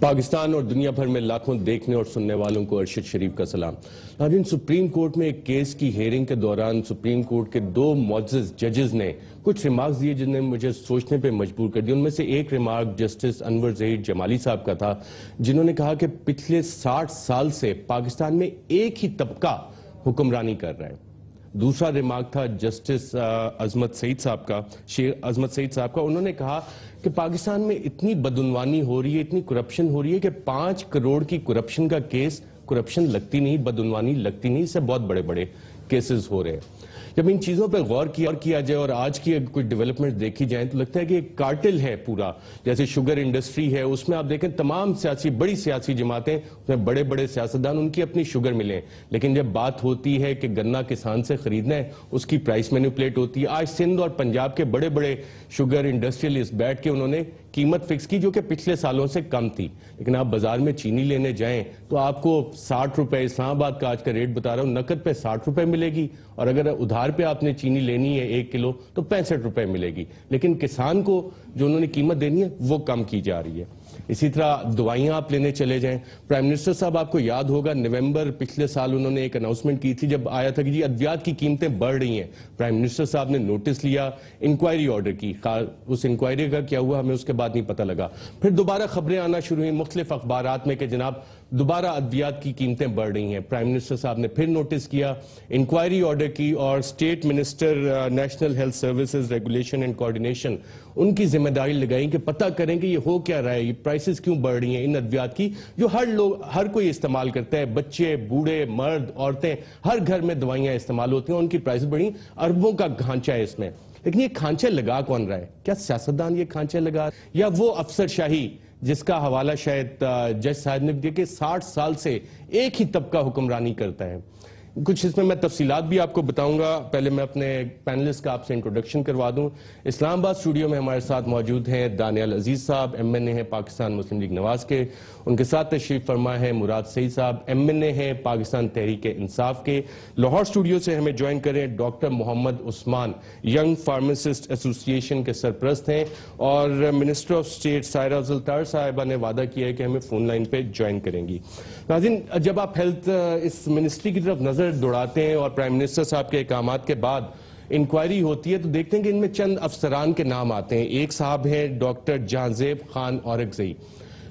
پاکستان اور دنیا بھر میں لاکھوں دیکھنے اور سننے والوں کو ارشد شریف کا سلام۔ ناظرین، سپریم کورٹ میں ایک کیس کی ہیئرنگ کے دوران سپریم کورٹ کے دو معزز ججز نے کچھ ریمارکس دیے جن نے مجھے سوچنے پہ مجبور کر دیا۔ ان میں سے ایک ریمارک جسٹس انور ظہیر جمالی صاحب کا تھا، جنہوں نے کہا کہ پچھلے 60 سال سے پاکستان میں ایک ہی طبقہ حکمرانی کر رہا ہے۔ دوسرا ریمارک تھا جسٹس عظمت سعید صاحب کا۔ انہوں نے کہا کہ پاکستان میں اتنی بدعنوانی ہو رہی ہے، اتنی کرپشن ہو رہی ہے کہ 5 کروڑ کی کرپشن کا کیس، کرپشن لگتی نہیں، بدعنوانی لگتی نہیں، اس سے بہت بڑے بڑے کیسز ہو رہے ہیں۔ جب ان چیزوں پہ غور کیا جائے اور آج کی کچھ ڈیولپمنٹ دیکھی جائیں تو لگتا ہے کہ ایک کارٹل ہے پورا، جیسے شوگر انڈسٹری ہے، اس میں آپ دیکھیں تمام بڑی سیاسی جماعتیں، اس میں بڑے بڑے سیاستدان، ان کی اپنی شوگر ملیں، لیکن جب بات ہوتی ہے کہ گنا کسان سے خریدنا ہے، اس کی پرائس مینیپولیٹ ہوتی ہے۔ آج سندھ اور پنجاب کے بڑے بڑے شوگر انڈسٹریلسٹ بیٹھ کے انہوں نے قیمت فکس کی جو کہ پچھلے سالوں سے کم تھی، لیکن آپ بازار میں چینی لینے جائیں تو آپ کو 60 روپے، اسلام آباد کا آج کا ریٹ بتا رہا ہوں، نقد پہ 60 روپے ملے گی، اور اگر ادھار پہ آپ نے چینی لینی ہے 1 کلو تو 65 روپے ملے گی، لیکن کسان کو جو انہوں نے قیمت دینی ہے وہ کم کی جا رہی ہے۔ اسی طرح دوائیاں آپ لینے چلے جائیں، پرائم منسٹر صاحب آپ کو یاد ہوگا نومبر پچھلے سال انہوں نے ایک اناؤنسمنٹ کی تھی جب آیا تھا کہ جی ادویات کی قیمتیں بڑھ رہی ہیں۔ پرائم منسٹر صاحب نے نوٹس لیا، انکوائری آرڈر کی، اس انکوائری کا کیا ہوا ہمیں اس کے بعد نہیں پتہ لگا۔ پھر دوبارہ خبریں آنا شروع ہوئیں مختلف اخبارات میں کہ جناب دوبارہ ادویات کی قیمتیں بڑھ رہی ہیں۔ پرائم منسٹر صاحب نے پھر نوٹس کیا، انکوائری آرڈر کی، اور state minister national health services regulation and coordination ان کی ذمہ داری لگائی کہ پتہ کریں کہ یہ ہو کیا رہا ہے، یہ پرائسز کیوں بڑھ رہی ہیں ان ادویات کی جو ہر کوئی استعمال کرتا ہے، بچے، بوڑھے، مرد، عورتیں، ہر گھر میں دوائیاں استعمال ہوتی ہیں، ان کی پرائسز بڑھی، اربوں کا کھانچہ ہے اس میں۔ لیکن یہ کھانچہ لگا کون رہا ہے؟ کیا سیاستدان یہ کھانچہ لگا، یا وہ افسر شاہی جس کا حوالہ شاید جج صاحب نے دیا کہ 60 سال سے ایک ہی طبقہ حکمرانی کرتا ہے؟ کچھ اس میں تفصیلات بھی آپ کو بتاؤں گا، پہلے میں اپنے پینلسٹ کا آپ سے انٹروڈکشن کروا دوں۔ اسلام آباد اسٹوڈیو میں ہمارے ساتھ موجود ہیں دانیال عزیز صاحب، ایم این اے ہیں پاکستان مسلم لیگ نواز کے، ان کے ساتھ تشریف فرما ہے مراد سعید صاحب، ایم این اے ہیں پاکستان تحریک انصاف کے۔ لاہور اسٹوڈیو سے ہمیں جوائن کریں doctor Muhammad Usman, young pharmacist ایسوسی ایشن کے سرپرست ہیں، اور منسٹر آف اسٹیٹ سائرہ افضل طاہر صاحبہ نے وعدہ کیا ہے کہ ہمیں فون لائن پہ جوائن کریں گی۔ ناظرین، جب آپ ہیلتھ اس منسٹری کی طرف نظر دوڑاتے ہیں اور پرائم منسٹر صاحب کے احکامات کے بعد انکوائری ہوتی ہے تو دیکھتے ہیں کہ ان میں چند افسران کے نام آتے ہیں۔ ایک صاحب ہیں ڈاکٹر جہانزیب خان اورکزئی۔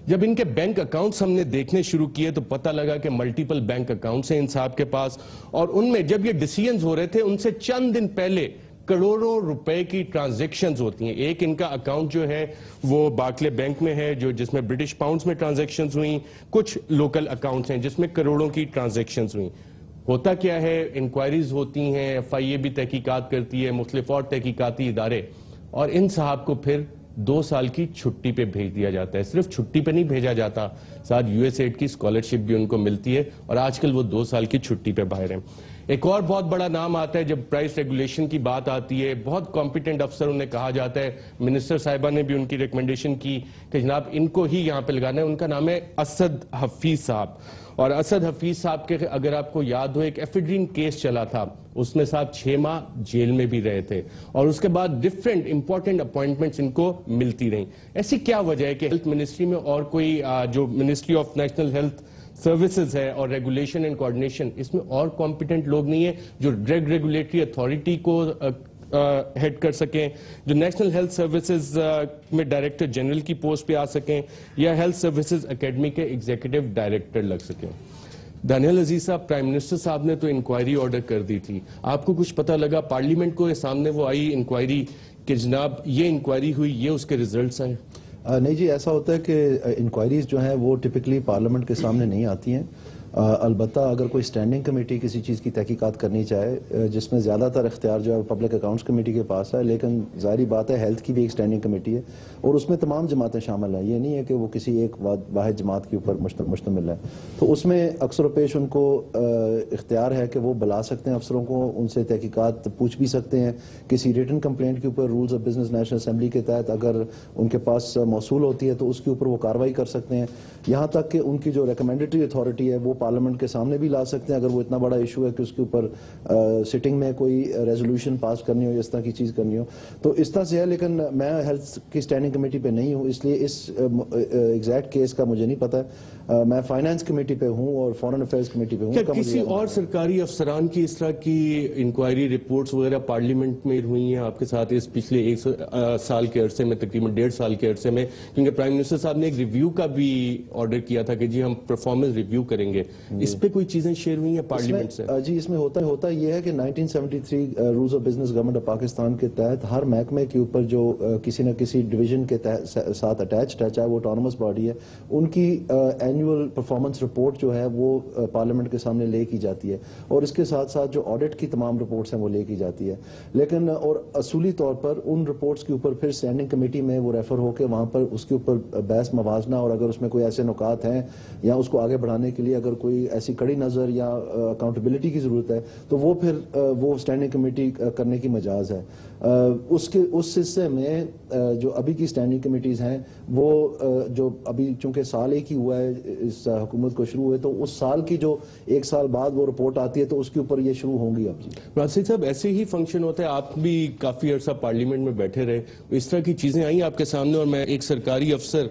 جب ان کے بینک اکاؤنٹس ہم نے دیکھنے شروع کیے تو پتہ لگا کہ ملٹیپل بینک اکاؤنٹس ہیں ان صاحب کے پاس، اور ان میں جب یہ ڈیسیژنز ہو رہے تھے ان سے چند دن پہلے کروڑوں روپے کی ٹرانزیکشنز ہوتی ہیں۔ ایک ان کا اکاؤنٹ جو ہے وہ بارکلے بینک میں ہے جس میں برٹش پاؤنڈز میں ٹرانزیکشنز ہوئیں، کچھ لوکل اکاؤنٹس ہیں جس میں کروڑوں کی ٹرانزیکشنز ہوئیں۔ ہوتا کیا ہے، انکوائریز ہوتی ہیں، ایف آئی اے بھی تحقیقات کرتی ہے، مختلف اور تحقیقاتی ادارے، اور ان صاحب کو پھر 2 سال کی چھٹی پہ بھیج دیا جاتا ہے۔ صرف چھٹی پہ نہیں بھیجا جاتا، ساتھ یو ایس ایڈ کی اسکالرشپ بھی ان کو ملتی ہے، اور آج کل وہ 2 سال کی چھٹی پہ باہر ہیں۔ ایک اور بہت بڑا نام آتا ہے جب پرائس ریگولیشن کی بات آتی ہے، بہت کمپیٹنٹ افسر انہیں کہا جاتا ہے، منسٹر صاحبہ نے بھی ان کی ریکمنڈیشن کی کہ جناب ان کو ہی یہاں پہ لگانا ہے۔ ان کا نام ہے اسد حفیظ صاحب، اور اسد حفیظ صاحب کے اگر آپ کو یاد ہو ایک ایفیڈرین کیس چلا تھا، اس میں صاحب 6 ماہ جیل میں بھی رہے تھے، اور اس کے بعد ڈیفرنٹ امپورٹنٹ اپوائنٹمنٹس ان کو ملتی رہیں۔ ایسی کیا وجہ ہے کہ ہیلتھ منسٹری میں اور کوئی جو ministry of national health services ہے اور ریگولیشن اینڈ کوارڈینیشن، اس میں اور کمپیٹنٹ لوگ نہیں ہیں جو ڈرگ ریگولیٹری اتھارٹی کو ہیڈ کر سکیں، جو نیشنل ہیلتھ سروسز میں ڈائریکٹر جنرل کی پوسٹ پہ آ سکیں، یا ہیلتھ سروسز اکیڈمی کے ایگزیکٹو ڈائریکٹر لگ سکیں؟ دانیال عزیز صاحب، پرائم منسٹر صاحب نے تو انکوائری آرڈر کر دی تھی، آپ کو کچھ پتہ لگا پارلیمنٹ کو سامنے وہ آئی انکوائری کہ جناب یہ انکوائری ہوئی، یہ اس کے ریزلٹس آئے؟ نہیں جی، ایسا ہوتا ہے کہ انکوائریز جو ہیں وہ ٹپکلی پارلیمنٹ کے سامنے نہیں آتی ہیں۔ البتہ اگر کوئی اسٹینڈنگ کمیٹی کسی چیز کی تحقیقات کرنی چاہے، جس میں زیادہ تر اختیار جو ہے پبلک اکاؤنٹس کمیٹی کے پاس ہے، لیکن ظاہری بات ہے ہیلتھ کی بھی ایک اسٹینڈنگ کمیٹی ہے اور اس میں تمام جماعتیں شامل ہیں، یہ نہیں ہے کہ وہ کسی ایک واحد جماعت کے اوپر مشتمل ہے۔ تو اس میں اکثر و بیش ان کو اختیار ہے کہ وہ بلا سکتے ہیں افسروں کو، ان سے تحقیقات پوچھ بھی سکتے ہیں، کسی ریٹن کمپلینٹ کے اوپر rules of business national assembly کے تحت اگر ان کے پاس موصول ہوتی ہے تو اس کے اوپر وہ کارروائی کر سکتے ہیں، یہاں تک کہ ان کی جو ریکمینڈیٹری اتھارٹی ہے وہ پارلیمنٹ کے سامنے بھی لا سکتے ہیں اگر وہ اتنا بڑا ایشو ہے کہ اس کے اوپر سٹنگ میں کوئی ریزولوشن پاس کرنی ہو یا اس طرح کی چیز کرنی ہو. تو اس طرح سے ہے, لیکن میں ہیلتھ کی اسٹینڈنگ کمیٹی پہ نہیں ہوں, اس لیے اس ایگزیکٹ کیس کا مجھے نہیں پتا. میں فائنانس کمیٹی پہ ہوں اور فورن افیئرز کمیٹی پہ ہوں. کیا کسی اور سرکاری افسران کی اس طرح کی انکوائری رپورٹس وغیرہ پارلیمنٹ میں ہوئی ہیں آپ کے ساتھ اس پچھلے 1 سال کے عرصے میں, تقریباً 1.5 سال کے عرصے میں؟ کیونکہ پرائم منسٹر صاحب نے ایک ریویو کا بھی آرڈر کیا تھا کہ جی ہم پرفارمنس ریویو کریں گے, اس پہ کوئی چیزیں شیئر ہوئی ہیں پارلیمنٹ سے؟ جی, اس میں ہوتا یہ ہے کہ 1973 rules of business government of Pakistan کے تحت ہر محکمے کے اوپر جو کسی نہ کسی ڈویژن کے ساتھ اٹیچڈ ہے, چاہے وہ آٹونومس باڈی ہے, ان کی اینیول پرفارمنس رپورٹ جو ہے وہ پارلیمنٹ کے سامنے لے کی جاتی ہے, اور اس کے ساتھ ساتھ جو آڈٹ کی تمام رپورٹس ہیں وہ لے کی جاتی ہے. لیکن اور اصولی طور پر ان رپورٹس کے اوپر پھر اسٹینڈنگ کمیٹی میں وہ ریفر ہو کے وہاں پر اس کے اوپر بحث موازنہ, اور اگر اس میں کوئی ایسے نکات ہیں یا اس کو آگے بڑھانے کے لیے اگر کوئی ایسی کڑی نظر یا اکاؤنٹیبلٹی کی ضرورت ہے تو وہ پھر وہ اسٹینڈنگ کمیٹی کرنے کی مجاز ہے. اس حصے میں جو ابھی کی اسٹینڈنگ کمیٹیز ہیں وہ جو ابھی چونکہ سال ایک ہی ہوا ہے اس حکومت کو شروع ہوئے, تو اس سال کی جو 1 سال بعد وہ رپورٹ آتی ہے تو اس کے اوپر یہ شروع ہوں گی. اب جی راشد صاحب, ایسے ہی فنکشن ہوتا ہے, آپ بھی کافی عرصہ پارلیمنٹ میں بیٹھے رہے, اس طرح کی چیزیں آئیں آپ کے سامنے, اور میں ایک سرکاری افسر,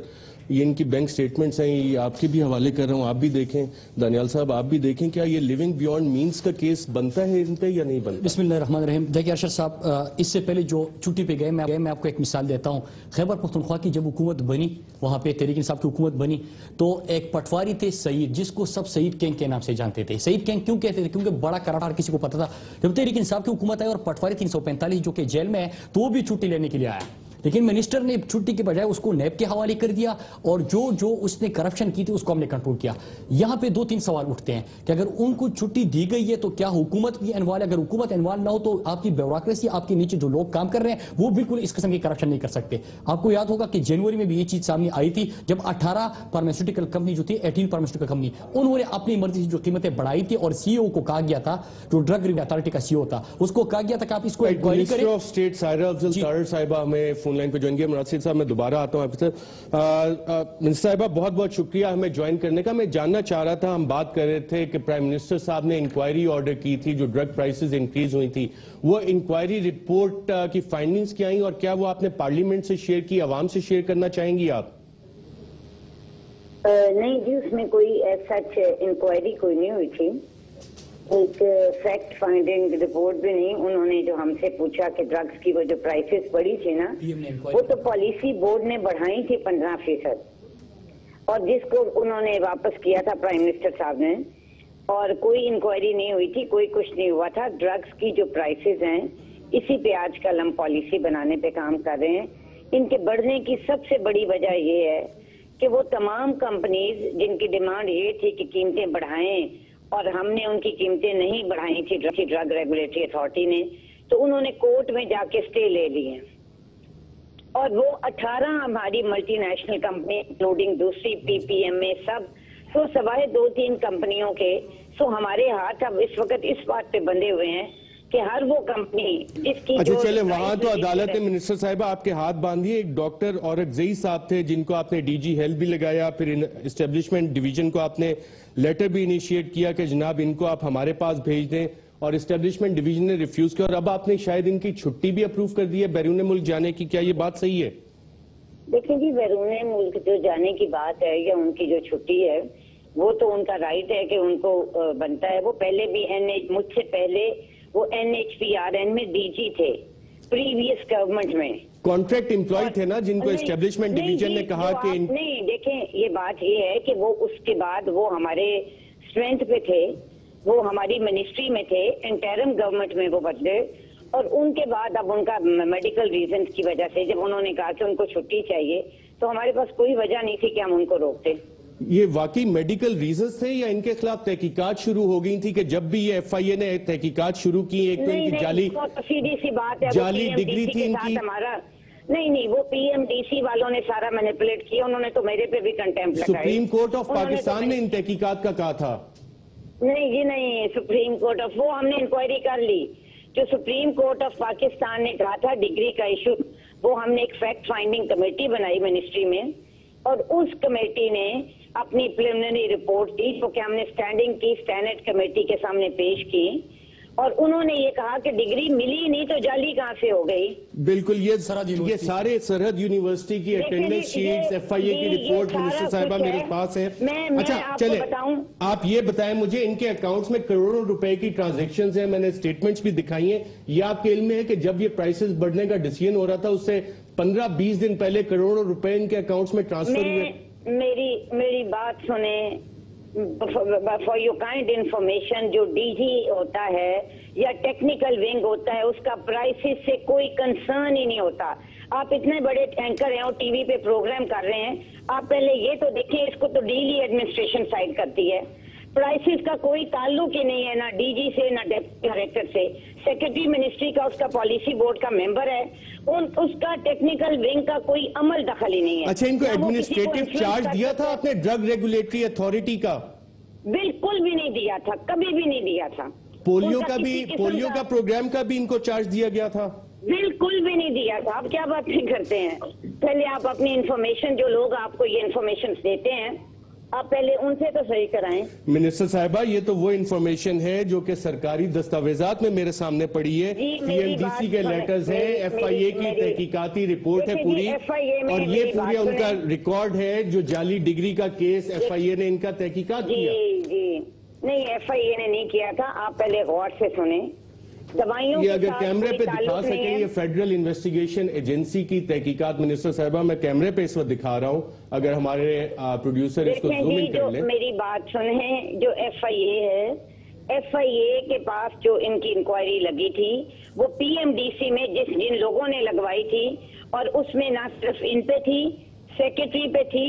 یہ ان کی بینک سٹیٹمنٹس ہیں, یہ آپ کے بھی حوالے کر رہا ہوں, آپ بھی دیکھیں, دانیال صاحب آپ بھی دیکھیں, کیا یہ لیونگ بیونڈ مینز کا کیس بنتا ہے ان پہ یا نہیں بنتا؟ بسم اللہ الرحمن الرحیم. دیکھیں ارشد صاحب, اس سے پہلے جو چھٹی پہ گئے میں آپ کو ایک مثال دیتا ہوں. خیبر پختونخوا کی جب حکومت بنی, وہاں پہ تحریک انصاف کی حکومت بنی, تو ایک پٹواری تھے سعید, جس کو سب سعید کینگ کے نام سے جانتے تھے. سعید کینگ کیوں کہتے تھے؟ کیونکہ بڑا کراٹا کسی کو پتا تھا. جب تحریک انصاف کی حکومت آئی اور پٹواری 345 جو کہ جیل میں ہے, تو وہ بھی چھٹی لینے کے لیے آیا, لیکن منسٹر نے چھٹی کے بجائے اس کو نیب کے حوالے کر دیا, اور جو اس نے کرپشن کی تھی اس کو ہم نے کنٹرول کیا. یہاں پہ 2-3 سوال اٹھتے ہیں کہ اگر ان کو چھٹی دی گئی ہے تو کیا حکومت بھی انوالو ہے؟ اگر حکومت انوالو نہ ہو تو آپ کی بیوروکریسی, آپ کے نیچے جو لوگ کام کر رہے ہیں وہ بالکل اس قسم کی کرپشن نہیں کر سکتے. آپ کو یاد ہوگا کہ جنوری میں بھی یہ چیز سامنے آئی تھی, جب 18 فارماسیوٹیکل کمپنی جو تھی, 18 فارماسیوٹیکل کمپنی, انہوں نے اپنی مرضی سے جو قیمتیں بڑھائی تھی, اور سی او کو کہا گیا تھا, جو ڈرگ ریویو اتھارٹی کا سی او تھا, اس کو کہا گیا تھا کہ آپ اس کو انکوائری کریں. منسٹر آف اسٹیٹ سائرہ افضل طاہر صاحبہ ہمیں فون لائن پہ جوائن کیا. مراد صاحب میں دوبارہ آتا ہوں آپ سے. منسٹر صاحبہ بہت بہت شکریہ ہمیں جوائن کرنے کا. میں جاننا چاہ رہا تھا, ہم بات کر رہے تھے کہ پرائم منسٹر صاحب نے انکوائری آرڈر کی تھی, جو ڈرگ پرائسز انکریز ہوئی تھی, وہ انکوائری رپورٹ کی فائنڈنگز کیا آئیں, اور کیا وہ آپ نے پارلیمنٹ سے شیئر کی, عوام سے شیئر کرنا چاہیں گی آپ؟ نہیں جی, اس میں کوئی سچ انکوائری کوئی نہیں ہوئی تھی, ایک فیکٹ فائنڈنگ رپورٹ بھی نہیں. انہوں نے جو ہم سے پوچھا کہ ڈرگز کی وہ جو پرائسز بڑھی تھی نا, وہ تو پالیسی بورڈ نے بڑھائی تھی 15%, اور جس کو انہوں نے واپس کیا تھا پرائم منسٹر صاحب نے, اور کوئی انکوائری نہیں ہوئی تھی, کوئی کچھ نہیں ہوا تھا. ڈرگز کی جو پرائسز ہیں اسی پہ آج کل ہم پالیسی بنانے پہ کام کر رہے ہیں. ان کے بڑھنے کی سب سے بڑی وجہ یہ ہے کہ وہ تمام کمپنیز جن کی ڈیمانڈ یہ تھی کہ قیمتیں بڑھائیں, اور ہم نے ان کی قیمتیں نہیں بڑھائی تھی ڈرگ ریگولیٹری اتھارٹی نے, تو انہوں نے کورٹ میں جا کے اسٹے لے لی ہیں. اور وہ 18 ہماری ملٹی نیشنل کمپنی انکلوڈنگ دوسری پی پی ایم اے سب, سو سوائے 2-3 کمپنیوں کے, سو ہمارے ہاتھ اب اس وقت اس بات پہ بندھے ہوئے ہیں کہ ہر وہ کمپنی جس کی اچھا چلے, وہاں تو عدالت نے منسٹر صاحبہ آپ کے ہاتھ باندھی. ایک ڈاکٹر اورکزئی صاحب تھے جن کو آپ نے ڈی جی ہیلتھ بھی لگایا, پھر اسٹیبلشمنٹ ڈویژن کو آپ نے لیٹر بھی انیشیٹ کیا کہ جناب ان کو آپ ہمارے پاس بھیج دیں, اور اسٹیبلشمنٹ ڈویژن نے ریفیوز کیا, اور اب آپ نے شاید ان کی چھٹی بھی اپروو کر دی ہے بیرون ملک جانے کی. کیا یہ بات صحیح ہے؟ دیکھیں جی, بیرون ملک جو جانے کی بات ہے یا ان کی جو چھٹی ہے, وہ تو ان کا رائٹ ہے کہ ان کو بنتا ہے. وہ پہلے بھی مجھ سے پہلے وہ NHPRN میں ڈی جی تھے پریویس گورنمنٹ میں, کانٹریکٹ امپلائی تھے نا, جن کو اسٹیبلشمنٹ ڈویژن نے کہا کہ نہیں. دیکھیں یہ بات یہ ہے کہ وہ اس کے بعد وہ ہمارے اسٹرینتھ پہ تھے, وہ ہماری منسٹری میں تھے, انٹرم گورنمنٹ میں وہ بدلے, اور ان کے بعد اب ان کا میڈیکل ریزنز کی وجہ سے جب انہوں نے کہا کہ ان کو چھٹی چاہیے, تو ہمارے پاس کوئی وجہ نہیں تھی کہ ہم ان کو روکتے. یہ واقعی میڈیکل ریزنز تھے یا ان کے خلاف تحقیقات شروع ہو گئی تھی کہ جب بھی یہ ایف آئی اے نے تحقیقات شروع کی, ایک تو ان کی سیدھی سی بات ہے, جعلی ڈگری تھی ان کی. نہیں, وہ پی ایم ڈی سی والوں نے سارا مینیپولیٹ کیا, انہوں نے تو میرے پہ بھی کنٹیمپٹ لگائی. سپریم کورٹ آف پاکستان نے ان تحقیقات کا کہا تھا. نہیں جی نہیں, سپریم کورٹ آف, وہ ہم نے انکوائری کر لی. جو سپریم کورٹ آف پاکستان نے کہا تھا ڈگری کا ایشو, وہ ہم نے ایک فیکٹ فائنڈنگ کمیٹی بنائی منسٹری میں اور اس کمیٹی نے اپنی پریلیمنری رپورٹ دی جو کہ ہم نے اسٹینڈنگ کی اسٹینڈرڈ کمیٹی کے سامنے پیش کی، اور انہوں نے یہ کہا کہ ڈگری ملی نہیں تو جعلی کہاں سے ہو گئی؟ بالکل، یہ سارے سرحد یونیورسٹی کی اٹینڈنس شیٹس، ایف آئی اے کی رپورٹ منسٹر صاحبہ میرے پاس ہے۔ اچھا چلیں، آپ یہ بتائیں مجھے، ان کے اکاؤنٹس میں کروڑوں روپے کی ٹرانزیکشنز ہیں، میں نے سٹیٹمنٹس بھی دکھائی ہیں، یہ آپ کے علم میں ہے کہ جب یہ پرائسز بڑھنے کا ڈیسیژن ہو رہا تھا اس سے 15-20 دن پہلے کروڑوں روپے ان کے اکاؤنٹس میں ٹرانسفر ہوئے؟ میری بات سنیں، فار یور کائنڈ انفارمیشن، جو ڈی جی ہوتا ہے یا ٹیکنیکل ونگ ہوتا ہے اس کا پرائسز سے کوئی کنسرن ہی نہیں ہوتا۔ آپ اتنے بڑے اینکر ہیں اور ٹی وی پہ پروگرام کر رہے ہیں، آپ پہلے یہ تو دیکھیں، اس کو تو ڈیلی ایڈمنسٹریشن سائڈ کرتی ہے، پرائسز کا کوئی تعلق ہی نہیں ہے، نہ ڈی جی سے نہ ڈیپٹی ڈائریکٹر سے۔ سیکرٹری منسٹری کا، اس کا پالیسی بورڈ کا ممبر ہے، اس کا ٹیکنیکل ونگ کا کوئی عمل دخل ہی نہیں ہے۔ اچھا، ان کو ایڈمنسٹریٹو چارج دیا تھا آپ نے ڈرگ ریگولیٹری اتھارٹی کا؟ بالکل بھی نہیں دیا تھا، کبھی بھی نہیں دیا تھا۔ پولیو کا پروگرام کا بھی ان کو چارج دیا گیا تھا؟ بالکل بھی نہیں دیا تھا۔ آپ کیا باتیں کرتے ہیں؟ پہلے آپ اپنی انفارمیشن، جو لوگ آپ کو یہ انفارمیشن دیتے ہیں، آپ پہلے ان سے تو صحیح کرائیں۔ منسٹر صاحبہ، یہ تو وہ انفارمیشن ہے جو کہ سرکاری دستاویزات میں میرے سامنے پڑی ہے، پی ایم ڈی سی کے لیٹرز ہیں، ایف آئی اے کی تحقیقاتی رپورٹ ہے پوری، اور یہ پورا ان کا ریکارڈ ہے جو جعلی ڈگری کا کیس ایف آئی اے نے ان کا تحقیقات کیا۔ جی نہیں، ایف آئی اے نے نہیں کیا تھا، آپ پہلے غور سے سنیں۔ دوائیوں یہ اگر کیمرے پہ دکھا سکیں، یہ فیڈرل انویسٹیگیشن ایجنسی کی تحقیقات، منسٹر صاحبہ میں کیمرے پہ اس وقت دکھا رہا ہوں، اگر ہمارے پروڈیوسر اس کو زوم ان کر لیں۔ میری بات سنیں، جو ایف آئی اے ہے، ایف آئی اے کے پاس جو ان کی انکوائری لگی تھی وہ پی ایم ڈی سی میں جن لوگوں نے لگوائی تھی، اور اس میں نہ صرف ان پہ تھی، سیکرٹری پہ تھی،